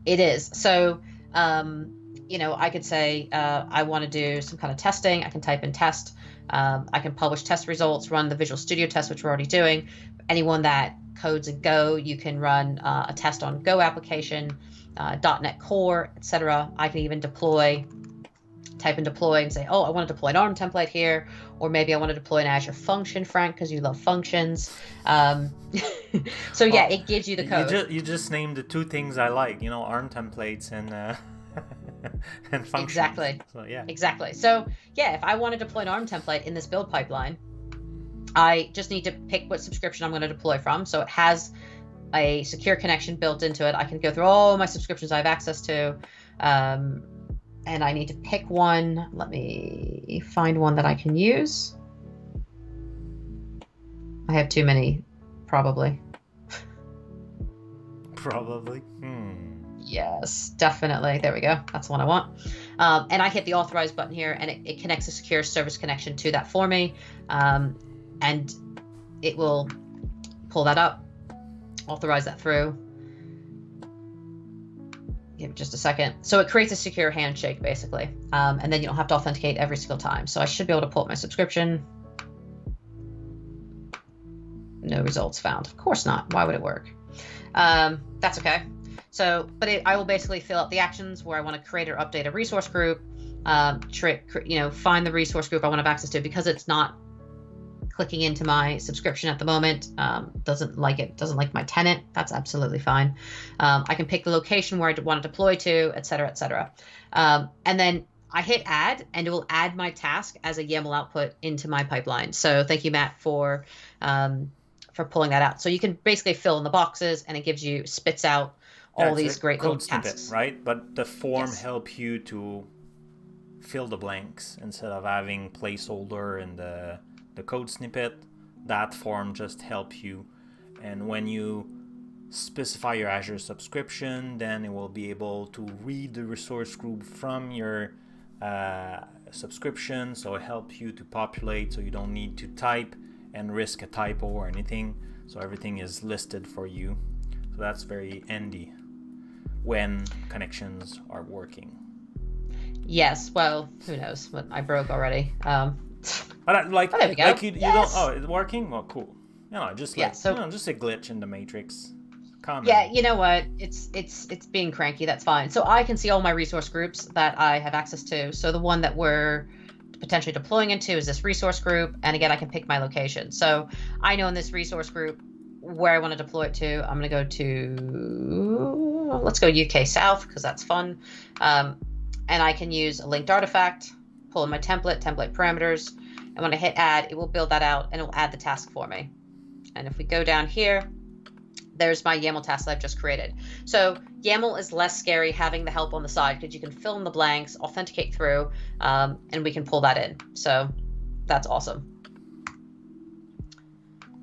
It is. So, I could say I want to do some kind of testing. I can type in test. I can publish test results, run the Visual Studio test, which we're already doing. Anyone that codes in Go, you can run a test on Go application, .NET Core, etc. I can even type in deploy and say, oh, I want to deploy an ARM template here, or maybe I want to deploy an Azure function, Frank, because you love functions. So yeah, it gives you the code. You just named the two things I like, ARM templates and and functions. Exactly. So yeah. Exactly. So yeah, if I want to deploy an ARM template in this build pipeline, I just need to pick what subscription I'm going to deploy from. So it has a secure connection built into it. I can go through all my subscriptions I have access to. And I need to pick one. Let me find one that I can use. I have too many, probably. Probably. Yes, definitely. There we go. That's the one I want. And I hit the authorize button here, and it connects a secure service connection to that for me. And it will pull that up, authorize that through. Give it just a second. So it creates a secure handshake, basically. And then you don't have to authenticate every single time. So I should be able to pull up my subscription. No results found. Of course not. Why would it work? That's okay. So, I will basically fill out the actions where I want to create or update a resource group, find the resource group I want to have access to, because it's not clicking into my subscription at the moment. Doesn't like my tenant. That's absolutely fine. I can pick the location where I want to deploy to, et cetera, et cetera. And then I hit add, and it will add my task as a YAML output into my pipeline. So thank you, Matt, for pulling that out. So you can basically fill in the boxes, and it spits out all these great little tasks. Snippet, right? But the form help you to fill the blanks instead of having placeholder in the code snippet. That form just help you, and when you specify your Azure subscription, then it will be able to read the resource group from your subscription, so it helps you to populate, so you don't need to type and risk a typo or anything. So everything is listed for you. So that's very handy when connections are working. Yes, well, who knows? But I broke already. But there we go. Like you yes. don't. Oh, it's working. Well, cool. Just just a glitch in the matrix. Common. Yeah, you know what? It's being cranky. That's fine. So I can see all my resource groups that I have access to. So the one that we're potentially deploying into is this resource group, and again, I can pick my location. So I know in this resource group where I want to deploy it to. I'm going to go to, let's go UK South, because that's fun. And I can use a linked artifact, pull in my template parameters, and when I hit add, it will build that out and it will add the task for me. And if we go down here, there's my YAML task that I've just created. So YAML is less scary having the help on the side because you can fill in the blanks, authenticate through, and we can pull that in. So that's awesome.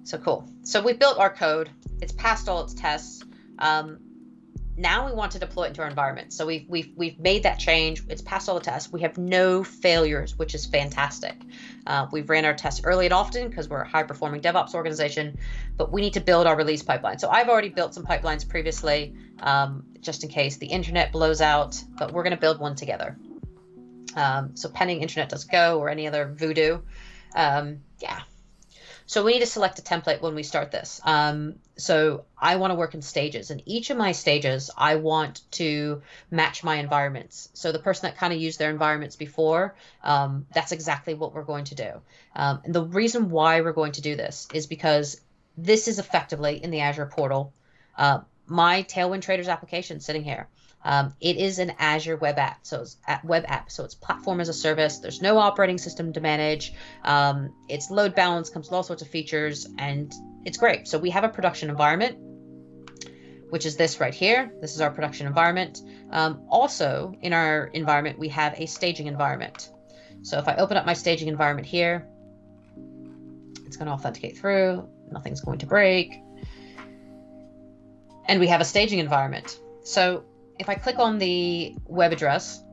So cool. So we've built our code. It's passed all its tests. Now we want to deploy it into our environment. So we've made that change. It's passed all the tests. We have no failures, which is fantastic. We've ran our tests early and often because we're a high-performing DevOps organization, but we need to build our release pipeline. So I've already built some pipelines previously, just in case the internet blows out, but we're going to build one together. So pending internet does go or any other voodoo. Yeah. So we need to select a template when we start this. So I want to work in stages, and each of my stages, I want to match my environments. So the person that kind of used their environments before, that's exactly what we're going to do. And the reason why we're going to do this is because this is effectively in the Azure portal, my Tailwind Traders application sitting here. It is an Azure web app, so it's platform as a service. There's no operating system to manage. It's load balance, comes with all sorts of features, and it's great. So we have a production environment, which is this right here. This is our production environment. Also, in our environment, we have a staging environment. So if I open up my staging environment here, it's going to authenticate through. Nothing's going to break. And we have a staging environment. So if I click on the web address,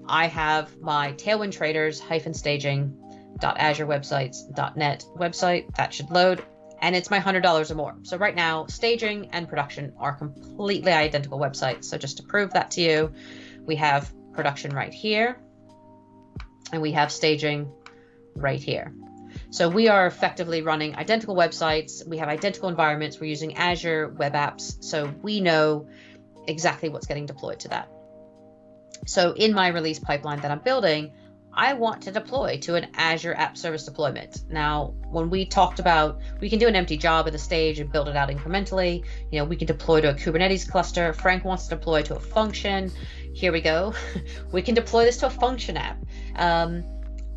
I have my Tailwind Traders -staging.azurewebsites.net website. That should load, and it's my $100 or more. So right now, staging and production are completely identical websites. So just to prove that to you, we have production right here, and we have staging right here. So we are effectively running identical websites. We have identical environments. We're using Azure Web Apps, so we know exactly what's getting deployed to that. So in my release pipeline that I'm building, I want to deploy to an Azure App Service deployment. Now, when we talked about, we can do an empty job at the stage and build it out incrementally. You know, we can deploy to a Kubernetes cluster. Frank wants to deploy to a function. Here we go. We can deploy this to a function app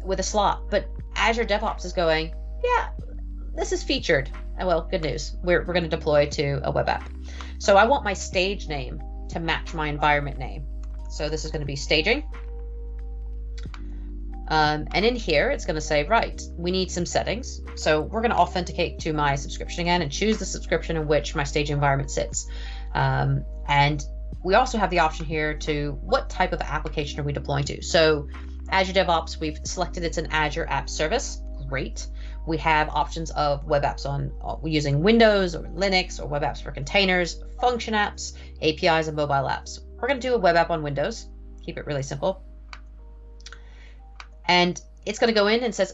with a slot. But Azure DevOps is going, yeah, this is featured. Well, good news. We're going to deploy to a web app. So I want my stage name to match my environment name. So this is going to be staging. And in here, it's going to say, right, we need some settings. So we're going to authenticate to my subscription again and choose the subscription in which my staging environment sits. And we also have the option here to what type of application are we deploying to. So Azure DevOps, we've selected it's an Azure App Service. Great. We have options of web apps on using Windows or Linux, or web apps for containers, function apps, APIs, and mobile apps. We're going to do a web app on Windows. Keep it really simple. And it's going to go in and says,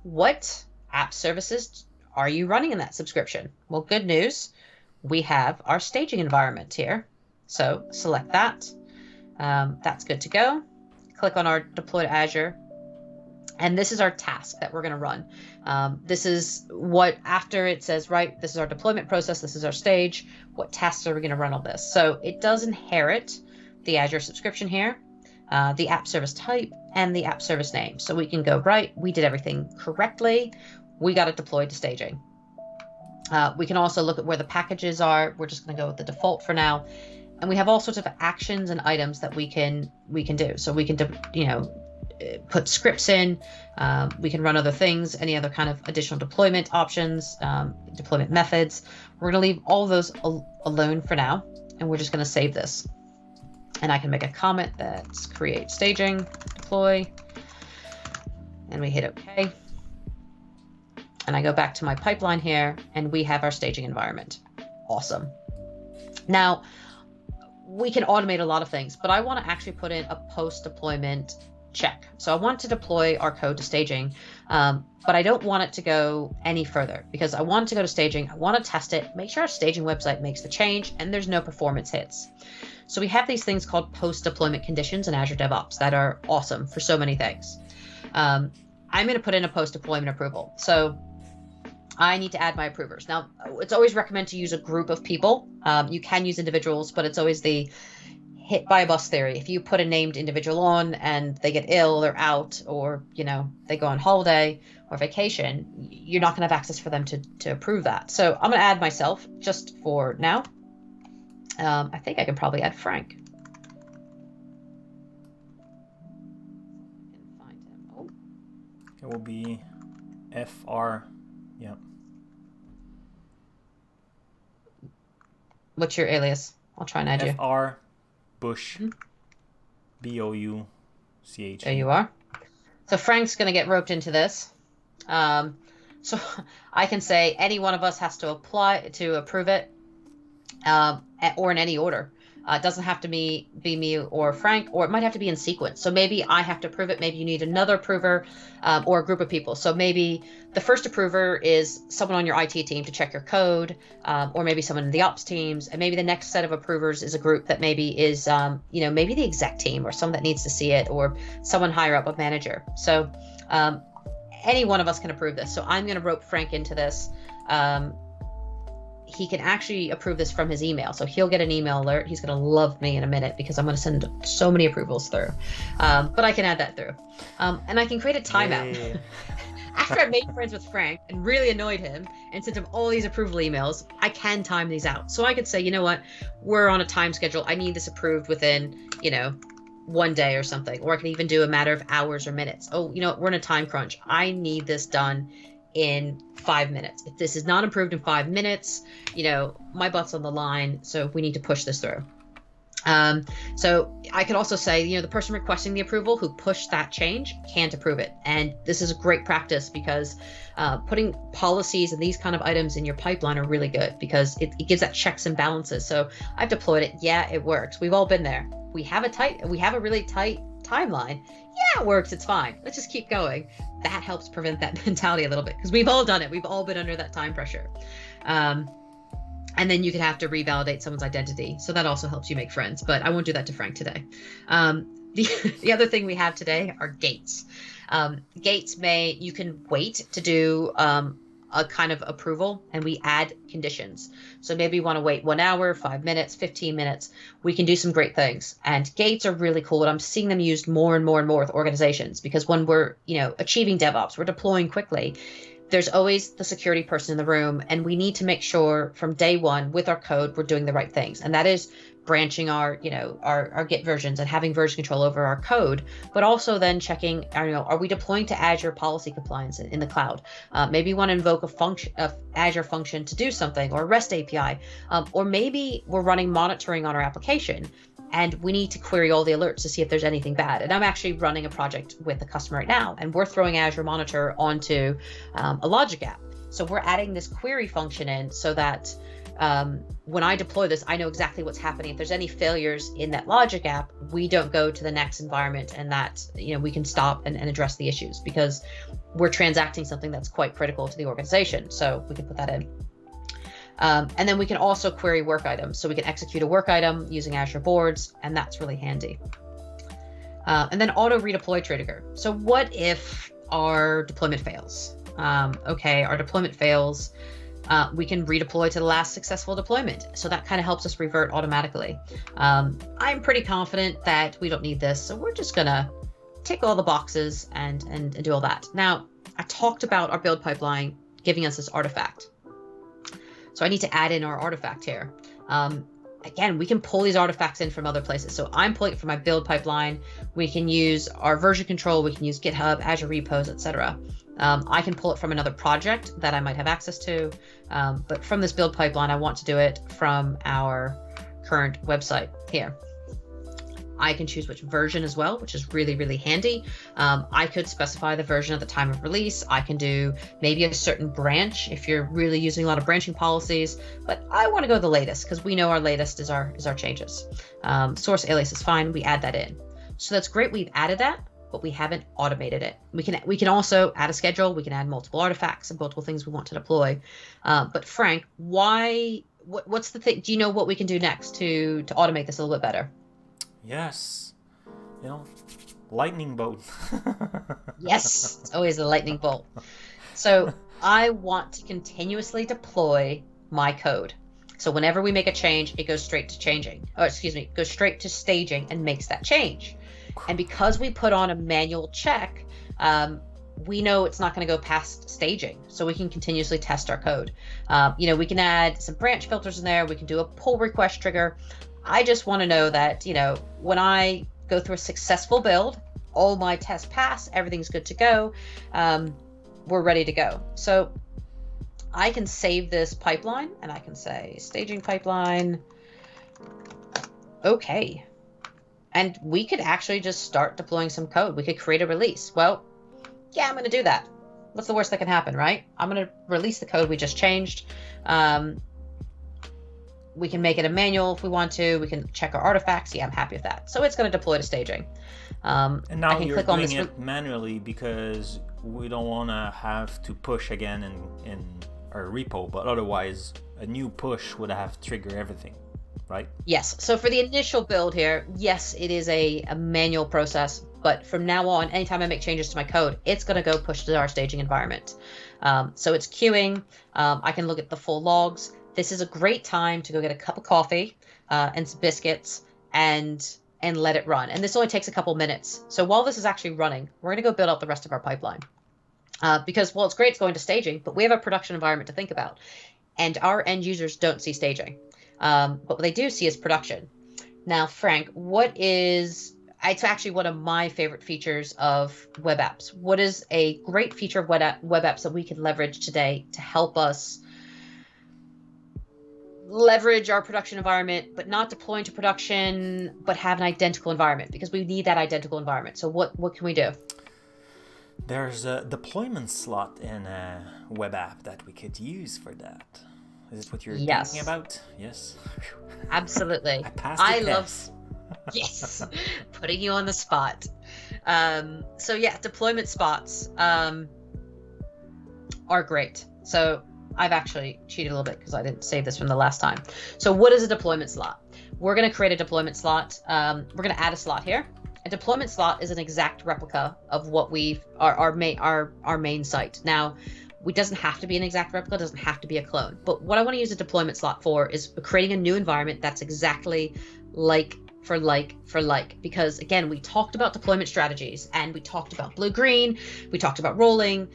what app services are you running in that subscription? Well, good news. We have our staging environment here. So select that. That's good to go. Click on our deploy to Azure. And this is our task that we're going to run. This is what, after it says, right, this is our deployment process, this is our stage, what tasks are we going to run on this? So it does inherit the Azure subscription here, the app service type, and the app service name. So we can go, right, we did everything correctly, we got it deployed to staging. We can also look at where the packages are. We're just going to go with the default for now. And we have all sorts of actions and items that we can do. So we can, put scripts in, we can run other things, any other kind of additional deployment options, deployment methods. We're going to leave all those alone for now, and we're just going to save this. And I can make a comment that's create staging, deploy, and we hit OK. And I go back to my pipeline here, and we have our staging environment. Awesome. Now, we can automate a lot of things, but I want to actually put in a post-deployment check. So I want to deploy our code to staging, but I don't want it to go any further because I want it to go to staging. I want to test it, make sure our staging website makes the change and there's no performance hits. So we have these things called post-deployment conditions in Azure DevOps that are awesome for so many things. I'm going to put in a post-deployment approval. So I need to add my approvers. Now, it's always recommended to use a group of people. You can use individuals, but it's always the hit by a bus theory. If you put a named individual on and they get ill, they're out, or they go on holiday or vacation, you're not going to have access for them to approve that. So I'm going to add myself just for now. I think I can probably add Frank. Find him. Oh. It will be FR. Yeah. What's your alias? I'll try and add you. FR Bush. BOUCH. There you are. So Frank's going to get roped into this. So I can say any one of us has to apply to approve it, or in any order. It doesn't have to be me or Frank, or it might have to be in sequence. So maybe I have to approve it. Maybe you need another approver, or a group of people. So maybe the first approver is someone on your IT team to check your code, or maybe someone in the ops teams. And maybe the next set of approvers is a group that maybe is, maybe the exec team or someone that needs to see it, or someone higher up, a manager. So any one of us can approve this. So I'm going to rope Frank into this. He can actually approve this from his email. So he'll get an email alert. He's going to love me in a minute because I'm going to send so many approvals through. But I can add that through. And I can create a timeout. Hey. After I made friends with Frank and really annoyed him and sent him all these approval emails, I can time these out. So I could say, you know what, we're on a time schedule. I need this approved within, 1 day or something. Or I can even do a matter of hours or minutes. Oh, we're in a time crunch. I need this done in 5 minutes. If this is not approved in 5 minutes, my butt's on the line, so we need to push this through. So I could also say, the person requesting the approval who pushed that change can't approve it. And this is a great practice because putting policies and these kind of items in your pipeline are really good because it gives that checks and balances. So I've deployed it. Yeah, it works. We've all been there. We have a really tight timeline. Yeah, it works. It's fine. Let's just keep going. That helps prevent that mentality a little bit because we've all done it. We've all been under that time pressure. And then you can have to revalidate someone's identity. So that also helps you make friends, but I won't do that to Frank today. The other thing we have today are gates. Gates you can wait to do a kind of approval, and we add conditions. So maybe you want to wait 1 hour, 5 minutes, 15 minutes. We can do some great things. And gates are really cool. And I'm seeing them used more and more and more with organizations because when we're, achieving DevOps, we're deploying quickly. There's always the security person in the room, and we need to make sure from day one with our code, we're doing the right things. And that is branching our Git versions and having version control over our code, but also then checking, are we deploying to Azure policy compliance in the cloud? Maybe you want to invoke a Azure function to do something, or a REST API, or maybe we're running monitoring on our application and we need to query all the alerts to see if there's anything bad. And I'm actually running a project with a customer right now, and we're throwing Azure Monitor onto a Logic app. So we're adding this query function in so that when I deploy this, I know exactly what's happening. If there's any failures in that Logic app, we don't go to the next environment, and that we can stop and address the issues because we're transacting something that's quite critical to the organization. So we can put that in. And then we can also query work items. So we can execute a work item using Azure Boards, and that's really handy. And then auto redeploy trigger. So what if our deployment fails? Okay, our deployment fails. We can redeploy to the last successful deployment. So that kind of helps us revert automatically. I'm pretty confident that we don't need this. So we're just going to tick all the boxes and do all that. Now, I talked about our build pipeline giving us this artifact. So I need to add in our artifact here. Again, we can pull these artifacts in from other places. So I'm pulling it from my build pipeline. We can use our version control. We can use GitHub, Azure repos, etc. I can pull it from another project that I might have access to. But from this build pipeline, I want to do it from our current website here. I can choose which version as well, which is really, really handy. I could specify the version at the time of release. I can do maybe a certain branch if you're really using a lot of branching policies, but I want to go the latest because we know our latest is our changes. Source alias is fine. We add that in. So that's great. We've added that, but we haven't automated it. We can also add a schedule. We can add multiple artifacts and multiple things we want to deploy. But Frank, what's the thing? Do you know what we can do next to automate this a little bit better? Yes, lightning bolt. Yes, it's always a lightning bolt. So I want to continuously deploy my code. So whenever we make a change, it goes straight to goes straight to staging and makes that change. And because we put on a manual check, we know it's not going to go past staging, so we can continuously test our code. We can add some branch filters in there. We can do a pull request trigger. I just want to know that, when I go through a successful build, all my tests pass, everything's good to go, we're ready to go. So I can save this pipeline, and I can say staging pipeline. Okay. And we could actually just start deploying some code. We could create a release. Well, yeah, I'm going to do that. What's the worst that can happen, right? I'm going to release the code we just changed. We can make it a manual if we want to. We can check our artifacts. Yeah, I'm happy with that. So it's going to deploy to staging. And now I can you're click on doing this it manually because we don't want to have to push again in our repo, but otherwise a new push would have triggered everything, right? Yes. So for the initial build here, yes, it is a manual process. But from now on, anytime I make changes to my code, it's going to go push to our staging environment. So it's queuing. I can look at the full logs. This is a great time to go get a cup of coffee and some biscuits and let it run. And this only takes a couple minutes. So while this is actually running, we're going to go build out the rest of our pipeline. Because, well, it's great it's going to staging, but we have a production environment to think about. And our end users don't see staging. But what they do see is production. Now, Frank, it's actually one of my favorite features of web apps. What is a great feature of web apps that we can leverage today to help us leverage our production environment, but not deploy into production, but have an identical environment, because we need that identical environment. So what can we do? There's a deployment slot in a web app that we could use for that. Is this what you're thinking about? Yes. Absolutely. I passed the test. Yes, putting you on the spot. So yeah, deployment spots are great. So I've actually cheated a little bit because I didn't save this from the last time. So what is a deployment slot? We're going to create a deployment slot. We're going to add a slot here. A deployment slot is an exact replica of what our main site. Now, it doesn't have to be an exact replica, it doesn't have to be a clone. But what I want to use a deployment slot for is creating a new environment that's exactly like for like. Because again, we talked about deployment strategies and we talked about blue-green, we talked about rolling.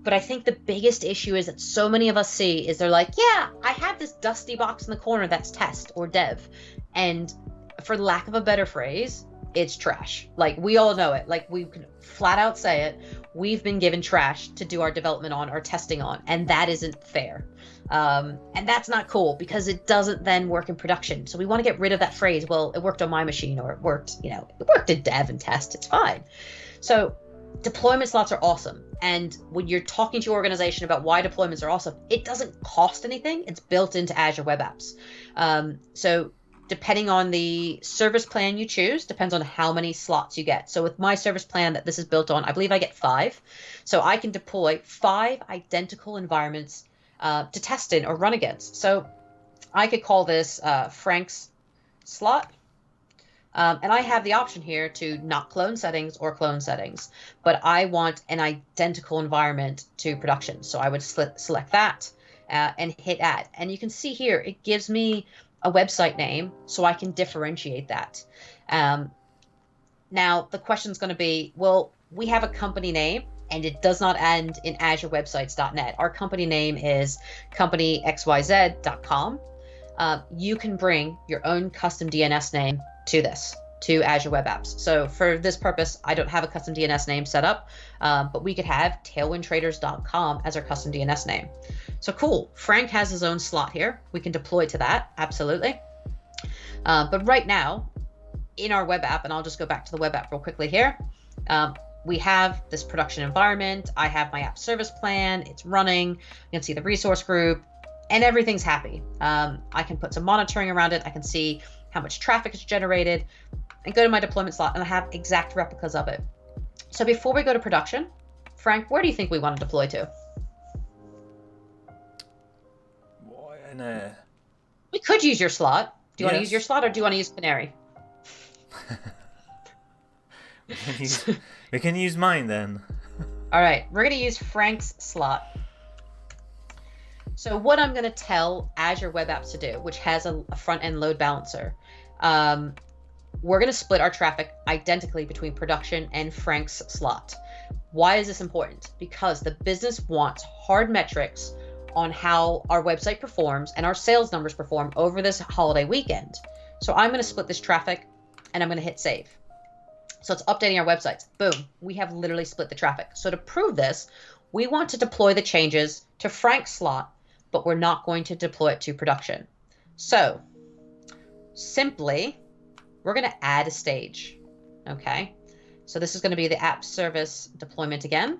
But I think the biggest issue is that so many of us see is they're like, yeah, I have this dusty box in the corner that's test or dev. And for lack of a better phrase, it's trash. Like, we all know it. Like, we can flat out say it. We've been given trash to do our development on, our testing on, and that isn't fair. And that's not cool because it doesn't then work in production. So we want to get rid of that phrase, well, it worked on my machine, or it worked in dev and test. It's fine. So deployment slots are awesome. And when you're talking to your organization about why deployments are awesome, it doesn't cost anything. It's built into Azure Web Apps. So depending on the service plan you choose, depends on how many slots you get. So with my service plan that this is built on, I believe I get 5. So I can deploy 5 identical environments to test in or run against. So I could call this Frank's slot. And I have the option here to not clone settings or clone settings, but I want an identical environment to production. So I would select that and hit add. And you can see here, it gives me a website name so I can differentiate that. Now, the question is going to be, well, we have a company name and it does not end in azurewebsites.net. Our company name is companyxyz.com. You can bring your own custom DNS name to Azure Web Apps. So for this purpose, I don't have a custom DNS name set up, but we could have tailwindtraders.com as our custom DNS name. So cool. Frank has his own slot here. We can deploy to that. Absolutely. But right now in our web app, and I'll just go back to the web app real quickly here. We have this production environment. I have my app service plan. It's running. You can see the resource group and everything's happy. I can put some monitoring around it. I can see how much traffic is generated and go to my deployment slot and I have exact replicas of it. So before we go to production, Frank, where do you think we want to deploy to? We could use your slot. Do you want to use your slot or do you want to use Canary? we can use mine then. All right, we're going to use Frank's slot. So what I'm going to tell Azure Web Apps to do, which has a front-end load balancer, we're going to split our traffic identically between production and Frank's slot. Why is this important? Because the business wants hard metrics on how our website performs and our sales numbers perform over this holiday weekend. So I'm going to split this traffic and I'm going to hit save. So it's updating our websites. Boom. We have literally split the traffic. So to prove this, we want to deploy the changes to Frank's slot, but we're not going to deploy it to production. So simply, we're going to add a stage. Okay. So this is going to be the app service deployment again.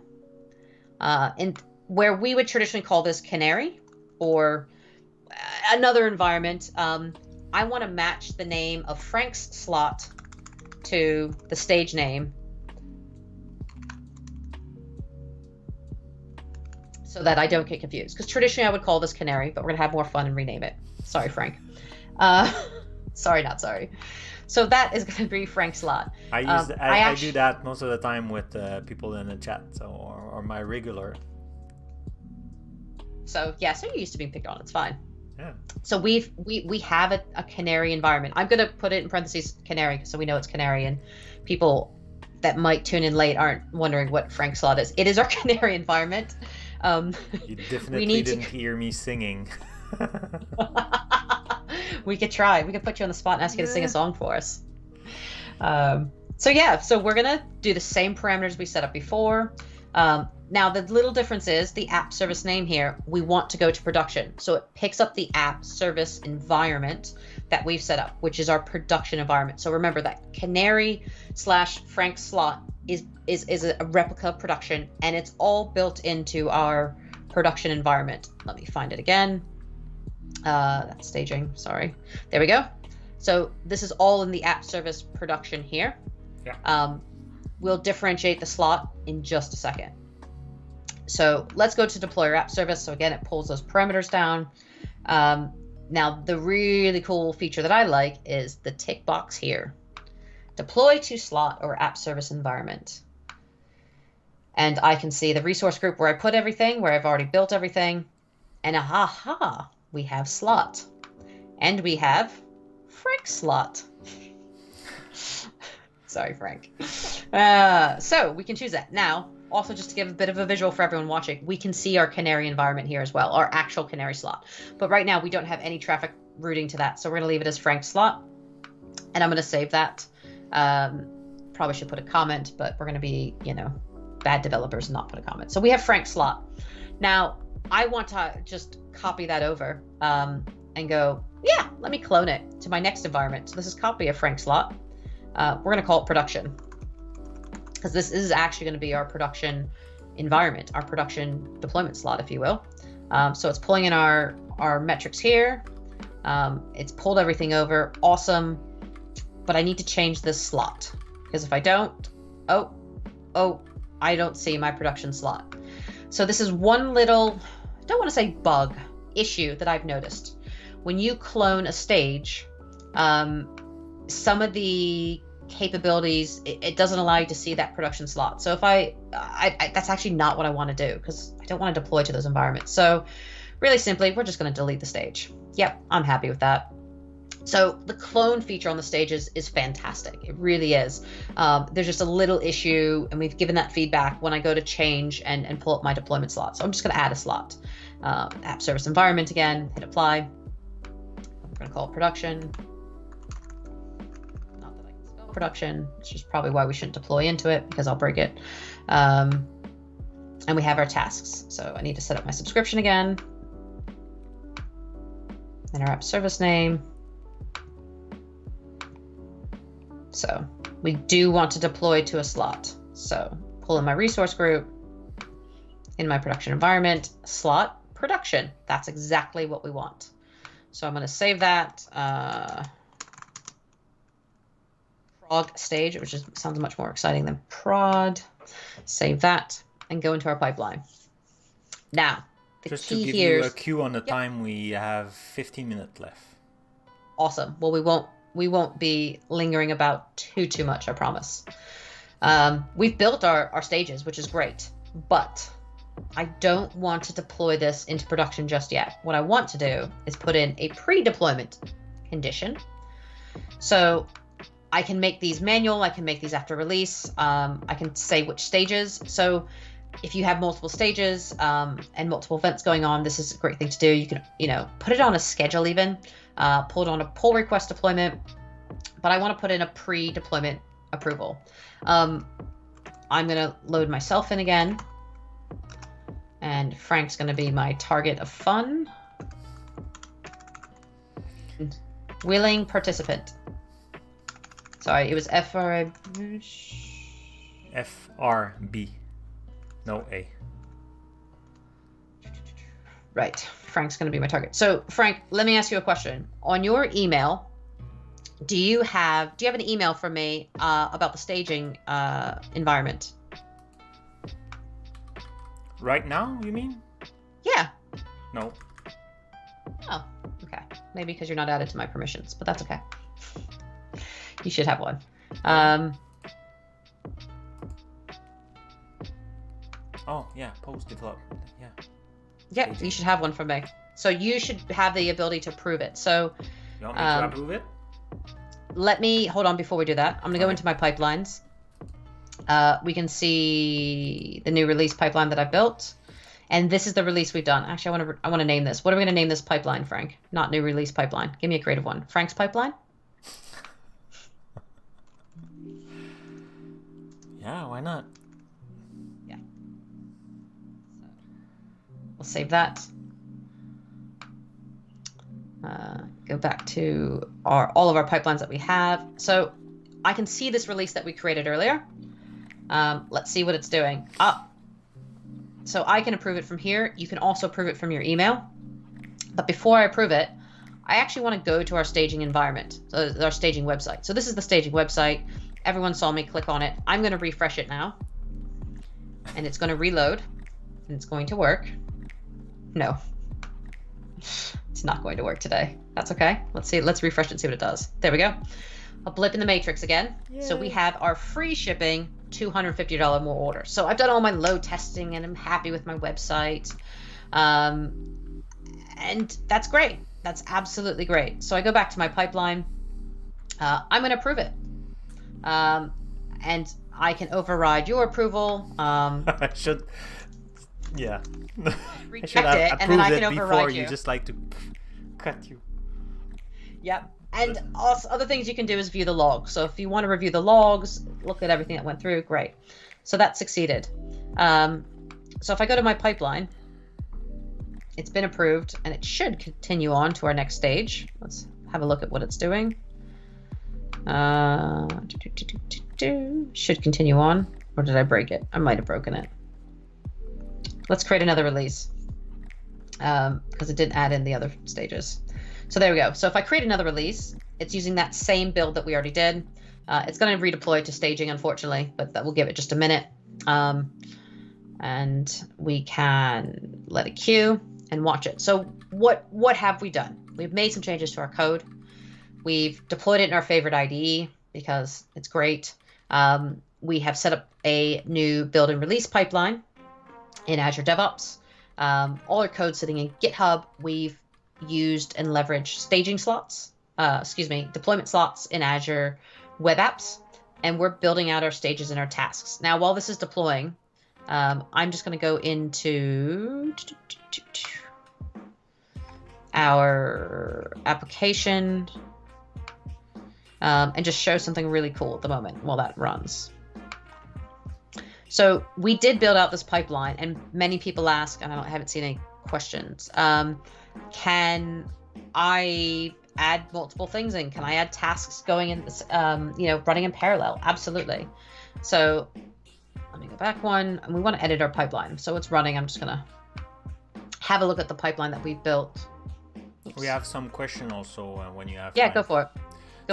In where we would traditionally call this Canary or another environment, I want to match the name of Frank's slot to the stage name so that I don't get confused. Because traditionally I would call this Canary, but we're going to have more fun and rename it. Sorry, Frank. Sorry, not sorry. So that is going to be Frank's slot. I do that most of the time with people in the chat, so or my regular. So yeah, so you're used to being picked on. It's fine. Yeah. So we have a Canary environment. I'm going to put it in parentheses Canary so we know it's Canary, and people that might tune in late aren't wondering what Frank's slot is. It is our Canary environment. You definitely didn't hear me singing. We could try. We could put you on the spot and ask you to sing a song for us. So yeah, so we're going to do the same parameters we set up before. Now, the little difference is the app service name here, we want to go to production. So it picks up the app service environment that we've set up, which is our production environment. So remember that Canary/Frank slot is a replica of production, and it's all built into our production environment. Let me find it again. That's staging, sorry. There we go. So this is all in the app service production here. Yeah. We'll differentiate the slot in just a second. So let's go to deploy our app service. So again, it pulls those parameters down. Now, the really cool feature that I like is the tick box here. Deploy to slot or app service environment. And I can see the resource group where I put everything, where I've already built everything. And aha, we have slot. And we have Frank slot. Sorry, Frank. So we can choose that. Now, also just to give a bit of a visual for everyone watching, we can see our Canary environment here as well, our actual Canary slot. But right now we don't have any traffic routing to that. So we're going to leave it as Frank slot. And I'm going to save that. Probably should put a comment, but we're going to be, bad developers and not put a comment. So we have Frank slot. Now, I want to just copy that over and go, yeah, let me clone it to my next environment. So this is copy of Frank slot. We're going to call it production, because this is actually going to be our production environment, our production deployment slot, if you will. So it's pulling in our metrics here. It's pulled everything over. Awesome. But I need to change this slot, because if I don't, I don't see my production slot. So this is one little, I don't want to say bug, issue that I've noticed. When you clone a stage, some of the capabilities, it doesn't allow you to see that production slot. So if I that's actually not what I want to do, because I don't want to deploy to those environments. So really simply, we're just going to delete the stage. Yep, I'm happy with that. So the clone feature on the stages is fantastic. It really is. There's just a little issue, and we've given that feedback when I go to change and pull up my deployment slot. So I'm just going to add a slot. App service environment again, hit apply. We're going to call it production. Production, which is probably why we shouldn't deploy into it, because I'll break it. And we have our tasks. So I need to set up my subscription again. And our app service name. So we do want to deploy to a slot. So pull in my resource group, in my production environment, slot, production. That's exactly what we want. So I'm going to save that. Prod stage, which sounds much more exciting than prod. Save that and go into our pipeline. Now, the just key to give here you a cue on the time, we have 15 minutes left. Awesome. Well, we won't be lingering about too much, I promise. We've built our stages, which is great, but I don't want to deploy this into production just yet. What I want to do is put in a pre-deployment condition. So I can make these manual, I can make these after release, I can say which stages. So if you have multiple stages and multiple events going on, this is a great thing to do. You can, put it on a schedule even, pull it on a pull request deployment, but I want to put in a pre-deployment approval. I'm going to load myself in again, and Frank's going to be my target of fun. Willing participant. Sorry, it was FRB. No A. Right, Frank's going to be my target. So Frank, let me ask you a question. On your email, do you have an email from me about the staging environment? Right now, you mean? Yeah. No. Oh, okay. Maybe because you're not added to my permissions, but that's okay. You should have one. Oh, yeah, post develop. Yeah. Yeah, you should have one from me. So you should have the ability to approve it. So you want me to approve it? Let me hold on before we do that. I'm going to go into my pipelines. We can see the new release pipeline that I built. And this is the release we've done. Actually, I want to name this. What are we going to name this pipeline, Frank? Not new release pipeline. Give me a creative one. Frank's pipeline? Yeah, why not? Yeah. So we'll save that. Go back to all of our pipelines that we have. So I can see this release that we created earlier. Let's see what it's doing. So I can approve it from here. You can also approve it from your email. But before I approve it, I actually want to go to our staging environment, so our staging website. So this is the staging website. Everyone saw me click on it. I'm going to refresh it now. And it's going to reload. And it's going to work. No. It's not going to work today. That's okay. Let's see. Let's refresh it and see what it does. There we go. A blip in the matrix again. Yay. So we have our free shipping $250 more order. So I've done all my load testing and I'm happy with my website. And that's great. That's absolutely great. So I go back to my pipeline. I'm going to approve it. And I can override your approval. I should, yeah. Reject it, and then I can override you. You just like to cut you. Yep. And also, other things you can do is view the logs. So if you want to review the logs, look at everything that went through, great. So that succeeded. So if I go to my pipeline, it's been approved, and it should continue on to our next stage. Let's have a look at what it's doing. Should continue on, or did I break it? I might have broken it. Let's create another release because it didn't add in the other stages. So there we go. So if I create another release, it's using that same build that we already did. It's going to redeploy to staging, unfortunately, but that will give it just a minute. And we can let it queue and watch it. So what have we done? We've made some changes to our code. We've deployed it in our favorite IDE because it's great. We have set up a new build and release pipeline in Azure DevOps. All our code sitting in GitHub. We've used and leveraged staging slots, deployment slots in Azure Web Apps, and we're building out our stages and our tasks. Now, while this is deploying, I'm just going to go into our application and just show something really cool at the moment while that runs. So we did build out this pipeline, and many people ask, and I haven't seen any questions, can I add multiple things in? Can I add tasks going in, running in parallel? Absolutely. So let me go back one, and we want to edit our pipeline. So it's running. I'm just going to have a look at the pipeline that we've built. Oops. We have some question also when you have time. Go for it.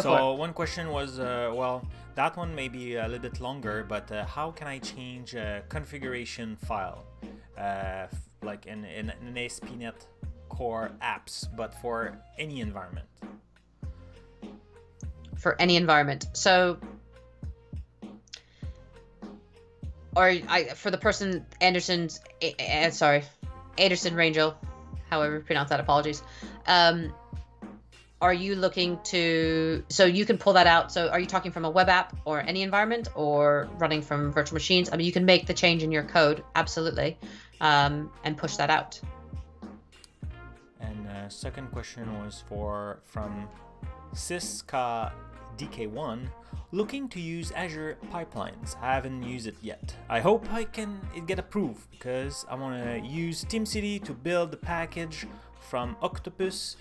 So one question was, that one may be a little bit longer, but how can I change a configuration file, like in an ASP.NET Core apps, but for any environment? For any environment. So or for the person Anderson's, sorry, Anderson Rangel, however you pronounce that, apologies. Are you looking to, so you can pull that out. So are you talking from a web app or any environment, or running from virtual machines? I mean, you can make the change in your code, absolutely, and push that out. And second question was from Siska DK1, looking to use Azure pipelines. I haven't used it yet. I hope it get approved, because I want to use TeamCity to build the package from Octopus,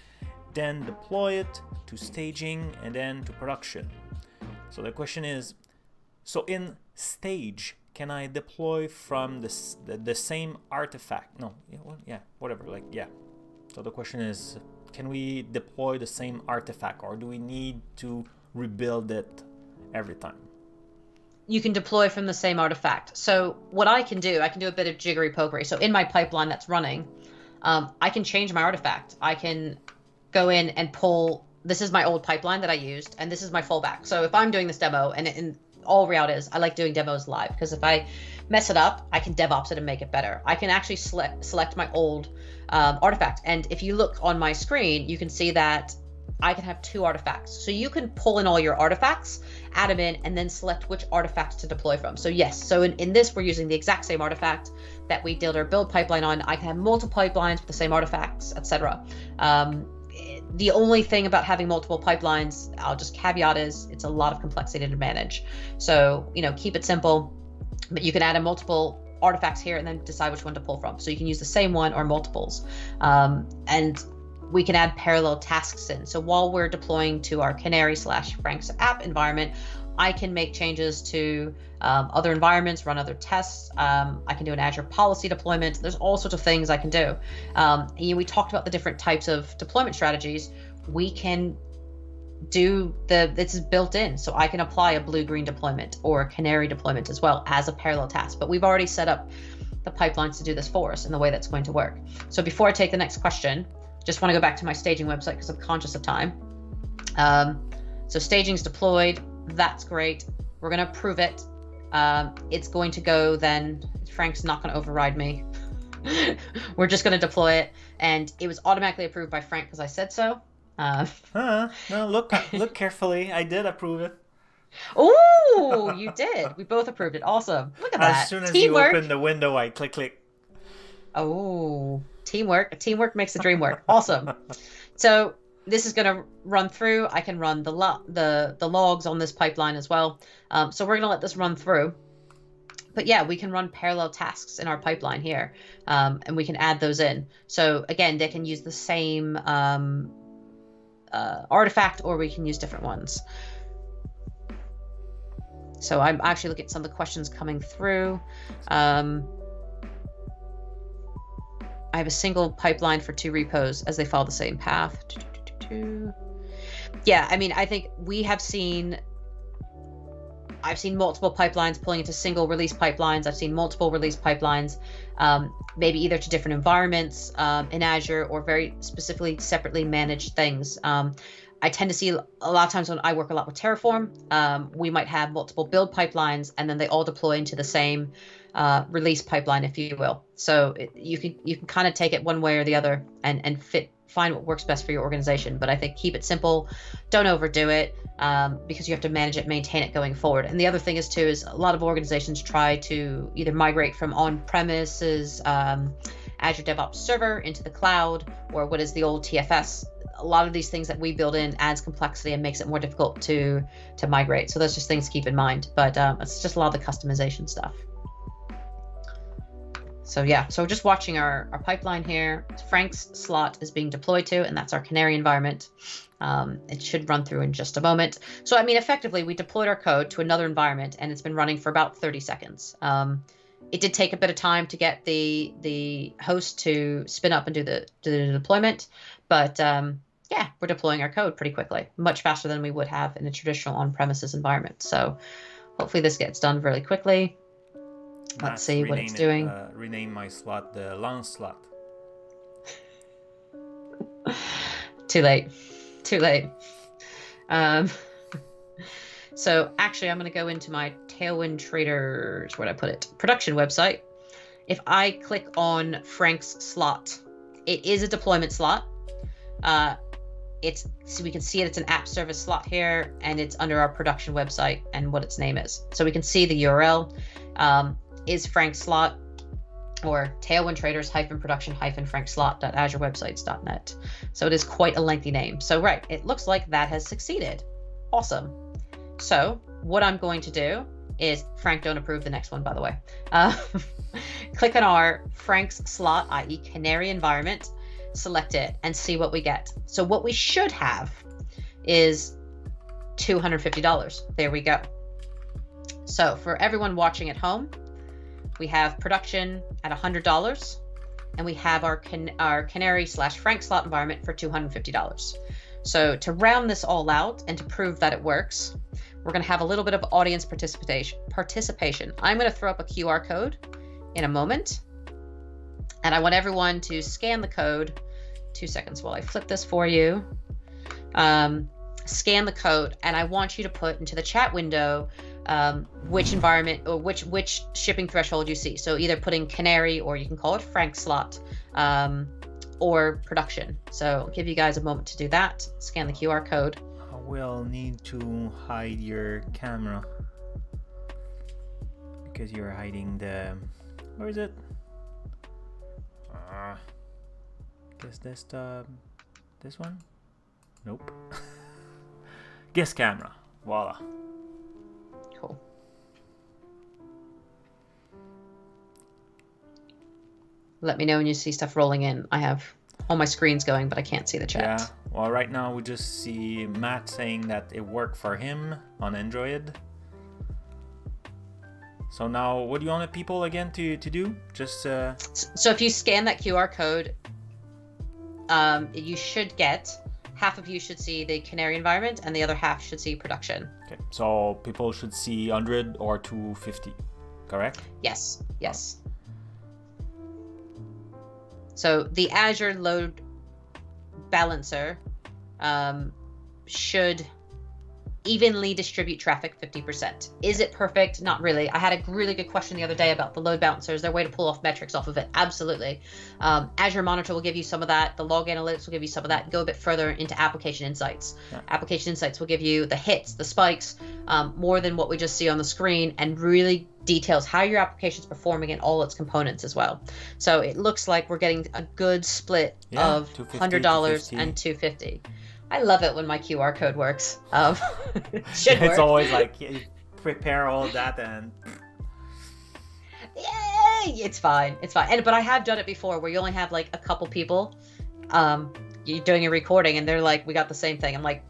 then deploy it to staging, and then to production. So the question is, so in stage, can I deploy from the same artifact? No, yeah, whatever, like, yeah. So the question is, can we deploy the same artifact, or do we need to rebuild it every time? You can deploy from the same artifact. So what I can do a bit of jiggery pokery. So in my pipeline that's running, I can change my artifact. I can go in and pull, this is my old pipeline that I used, and this is my fallback. So if I'm doing this demo, and in all reality is, I like doing demos live, because if I mess it up, I can DevOps it and make it better. I can actually select my old artifact. And if you look on my screen, you can see that I can have 2 artifacts. So you can pull in all your artifacts, add them in, and then select which artifacts to deploy from. So yes, so in this, we're using the exact same artifact that we did our build pipeline on. I can have multiple pipelines with the same artifacts, etc. The only thing about having multiple pipelines, I'll just caveat, is it's a lot of complexity to manage. So, keep it simple, but you can add in multiple artifacts here and then decide which one to pull from. So you can use the same one or multiples. And we can add parallel tasks in. So while we're deploying to our Canary/Frank's app environment, I can make changes to other environments, run other tests. I can do an Azure policy deployment. There's all sorts of things I can do. We talked about the different types of deployment strategies. We can do this is built in. So I can apply a blue-green deployment or a canary deployment as well as a parallel task. But we've already set up the pipelines to do this for us in the way that's going to work. So before I take the next question, just want to go back to my staging website because I'm conscious of time. So staging's deployed. That's great. We're going to approve it. It's going to go then. Frank's not going to override me. We're just going to deploy it. And it was automatically approved by Frank because I said so. No, look carefully. I did approve it. Oh, you did. We both approved it. Awesome. Look at that. As soon as Teamwork. you open the window, I click. Oh, teamwork. Teamwork makes the dream work. Awesome. So this is going to run through. I can run the logs on this pipeline as well. So we're going to let this run through. But yeah, we can run parallel tasks in our pipeline here, and we can add those in. So again, they can use the same artifact, or we can use different ones. So I'm actually looking at some of the questions coming through. I have a single pipeline for 2 repos as they follow the same path. Yeah, I mean, I think I've seen multiple pipelines pulling into single release pipelines. I've seen multiple release pipelines, maybe either to different environments in Azure or very specifically separately managed things. I tend to see a lot of times when I work a lot with Terraform, we might have multiple build pipelines and then they all deploy into the same release pipeline, if you will. So you can kind of take it one way or the other and find what works best for your organization. But I think keep it simple, don't overdo it, because you have to manage it, maintain it going forward. And the other thing is a lot of organizations try to either migrate from on-premises Azure DevOps server into the cloud, or what is the old TFS. A lot of these things that we build in adds complexity and makes it more difficult to migrate. So those are just things to keep in mind. But it's just a lot of the customization stuff. So yeah, so just watching our pipeline here. Frank's slot is being deployed to, and that's our Canary environment. It should run through in just a moment. So I mean, effectively, we deployed our code to another environment, and it's been running for about 30 seconds. It did take a bit of time to get the host to spin up and do the deployment, but yeah, we're deploying our code pretty quickly, much faster than we would have in a traditional on-premises environment. So hopefully this gets done really quickly. Let's see what it's doing. Rename my slot the launch slot. Too late. So actually, I'm going to go into my Tailwind Traders, where'd I put it? Production website. If I click on Frank's slot, it is a deployment slot. So we can see it. It's an app service slot here, and it's under our production website and what its name is. So we can see the URL is Frank's slot, or Tailwind Traders production frankslot.azurewebsites.net. So it is quite a lengthy name. So right, it looks like that has succeeded. Awesome. So what I'm going to do is, Frank, don't approve the next one, by the way. Click on our Frank's slot, i.e. Canary environment, select it, and see what we get. So what we should have is $250. There we go. So for everyone watching at home, we have production at $100, and we have our Canary/Frank slot environment for $250. So to round this all out and to prove that it works, we're going to have a little bit of audience participation. I'm going to throw up a QR code in a moment, and I want everyone to scan the code. 2 seconds while I flip this for you. Scan the code, and I want you to put into the chat window which environment or which shipping threshold you see. So either putting Canary, or you can call it Frank slot, or production. So I'll give you guys a moment to do that. Scan the QR code. I will need to hide your camera because you're hiding the, where is it? Guess this one? Nope. Guess camera. Voila. Cool. Let me know when you see stuff rolling in. I have all my screens going, but I can't see the chat. Yeah. Well, right now we just see Matt saying that it worked for him on Android. So now, what do you want people again to do? Just So if you scan that QR code, you should get, half of you should see the Canary environment, and the other half should see production. Okay. So people should see 100 or 250, correct? Yes. Yes. So the Azure Load Balancer should evenly distribute traffic 50%. Is it perfect? Not really. I had a really good question the other day about the load balancer. Is there a way to pull off metrics off of it? Absolutely. Azure Monitor will give you some of that. The log analytics will give you some of that. Go a bit further into application insights. Yeah. Application insights will give you the hits, the spikes, more than what we just see on the screen, and really details how your application is performing in all its components as well. So it looks like we're getting a good split of $100 and $250. I love it when my QR code works. Should work. It's always like, you prepare all of that and... Yay! It's fine. But I have done it before where you only have like a couple people. You're doing a recording and they're like, we got the same thing. I'm like,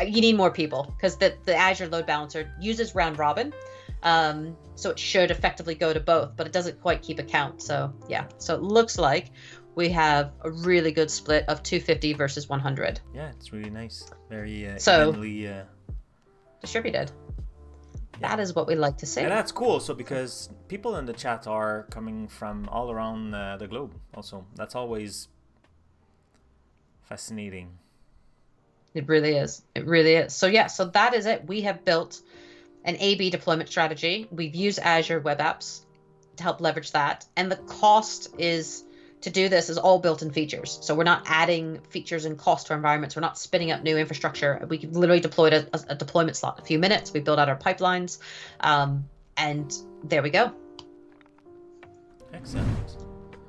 you need more people, because the Azure Load Balancer uses round robin. So it should effectively go to both, but it doesn't quite keep account. So yeah, so it looks like we have a really good split of 250 versus 100. Yeah, it's really nice. Very evenly distributed. Yeah. That is what we like to see. And that's cool. So because people in the chat are coming from all around the globe also. That's always fascinating. It really is. It really is. So yeah, so that is it. We have built an A/B deployment strategy. We've used Azure Web Apps to help leverage that. And the cost is to do this is all built-in features. So we're not adding features and cost to our environments. We're not spinning up new infrastructure. We literally deployed a deployment slot in a few minutes. We built out our pipelines, and there we go. Excellent.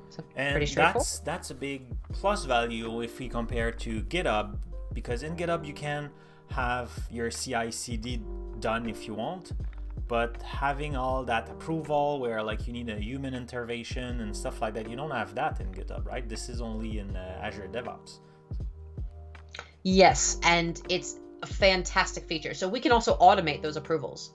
So and pretty straightforward. That's a big plus value if we compare to GitHub, because in GitHub you can have your CI/CD done if you want, but having all that approval where like you need a human intervention and stuff like that, you don't have that in GitHub, right? This is only in Azure DevOps. Yes, and it's a fantastic feature. So we can also automate those approvals.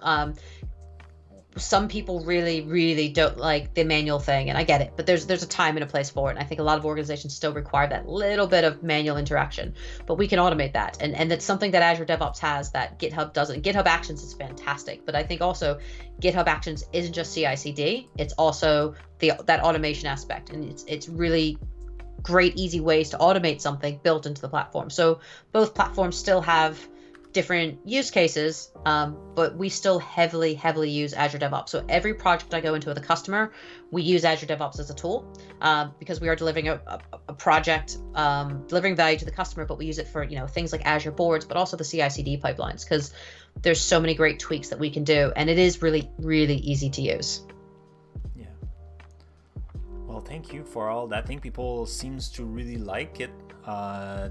Some people really don't like the manual thing, and I get it, but there's a time and a place for it. And I think a lot of organizations still require that little bit of manual interaction, but we can automate that. And that's something that Azure DevOps has that GitHub doesn't. GitHub Actions is fantastic, but I think also GitHub Actions isn't just CI/CD, it's also that automation aspect. And it's really great, easy ways to automate something built into the platform. So both platforms still have different use cases, but we still heavily use Azure DevOps. So every project I go into with a customer, we use Azure DevOps as a tool, because we are delivering a project, delivering value to the customer, but we use it for things like Azure boards, but also the CI/CD pipelines, because there's so many great tweaks that we can do, and it is really, really easy to use. Yeah. Well, thank you for all that. I think people seems to really like it,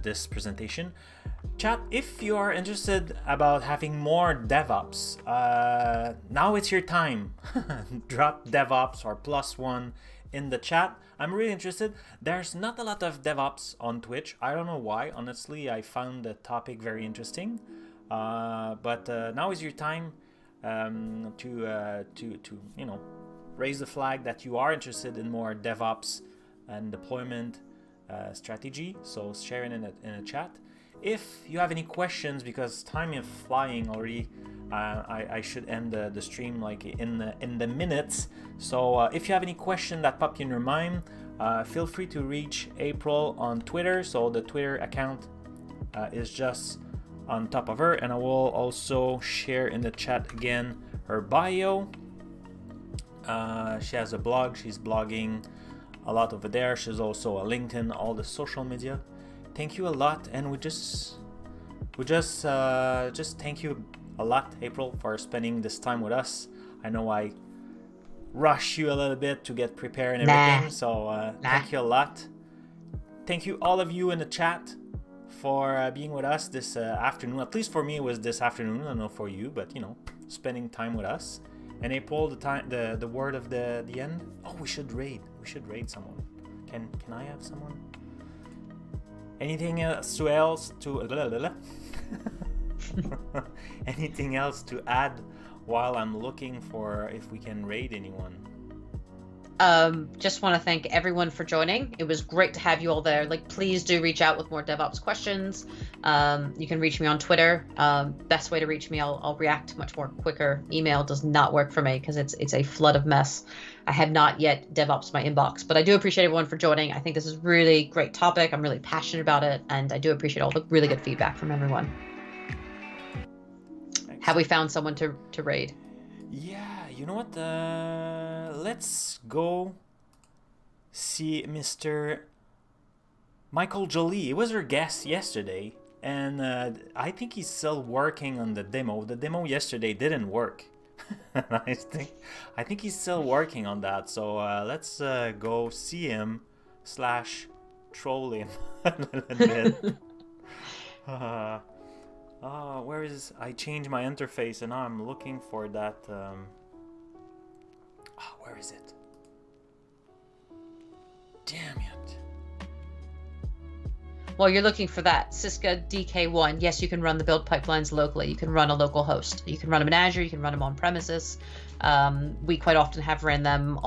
this presentation. Chat, if you are interested about having more DevOps, now it's your time. Drop DevOps or +1 in the chat. I'm really interested. There's not a lot of DevOps on Twitch. I don't know why. Honestly, I found the topic very interesting. But now is your time to raise the flag that you are interested in more DevOps and deployment strategy. So share it in a chat. If you have any questions, because time is flying already, I should end the stream like in the minutes. So if you have any question that pop in your mind, feel free to reach April on Twitter. So the Twitter account is just on top of her, and I will also share in the chat again her bio. She has a blog. She's blogging a lot over there. She's also a LinkedIn, all the social media. Thank you a lot, and we just thank you a lot, April, for spending this time with us. I know I rush you a little bit to get prepared and everything, so thank you a lot. Thank you all of you in the chat for being with us this afternoon. At least for me, it was this afternoon. I don't know for you, but spending time with us. And April, the word of the end. Oh, we should raid someone. Can I have someone? Anything else to anything else to add while I'm looking for if we can raid anyone? Just want to thank everyone for joining. It was great to have you all there. Please do reach out with more DevOps questions. You can reach me on Twitter. Best way to reach me, I'll react much more quicker. Email does not work for me because it's a flood of mess. I have not yet DevOps my inbox, but I do appreciate everyone for joining. I think this is a really great topic. I'm really passionate about it, and I do appreciate all the really good feedback from everyone. Excellent. Have we found someone to raid? Yeah, you know what? Let's go see Mr. Michael Jolie. He was our guest yesterday, and I think he's still working on the demo. The demo yesterday didn't work. I think he's still working on that. So let's go see him / troll him a little bit. Where is? I changed my interface, and now I'm looking for that. Where is it? Damn it. Well, you're looking for that Cisco DK1. Yes, you can run the build pipelines locally. You can run a local host. You can run them in Azure. You can run them on premises. We quite often have ran them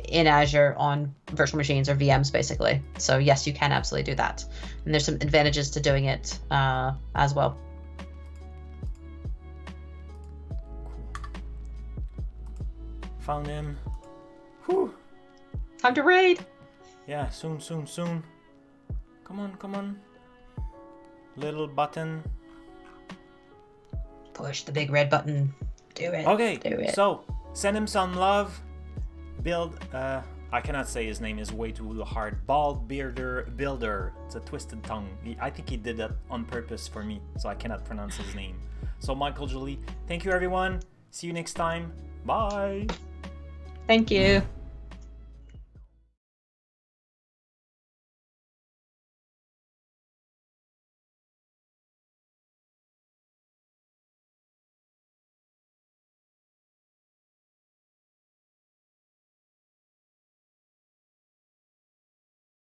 in Azure on virtual machines or VMs, basically. So yes, you can absolutely do that. And there's some advantages to doing it as well. Found him. Whew. Time to raid. Yeah, soon. Come on. Little button. Push the big red button. Do it. Okay, do it. So send him some love. Build, I cannot say his name, is way too hard. Bald Builder. It's a twisted tongue. I think he did that on purpose for me, so I cannot pronounce his name. So Michael Jolie, thank you everyone. See you next time. Bye. Thank you.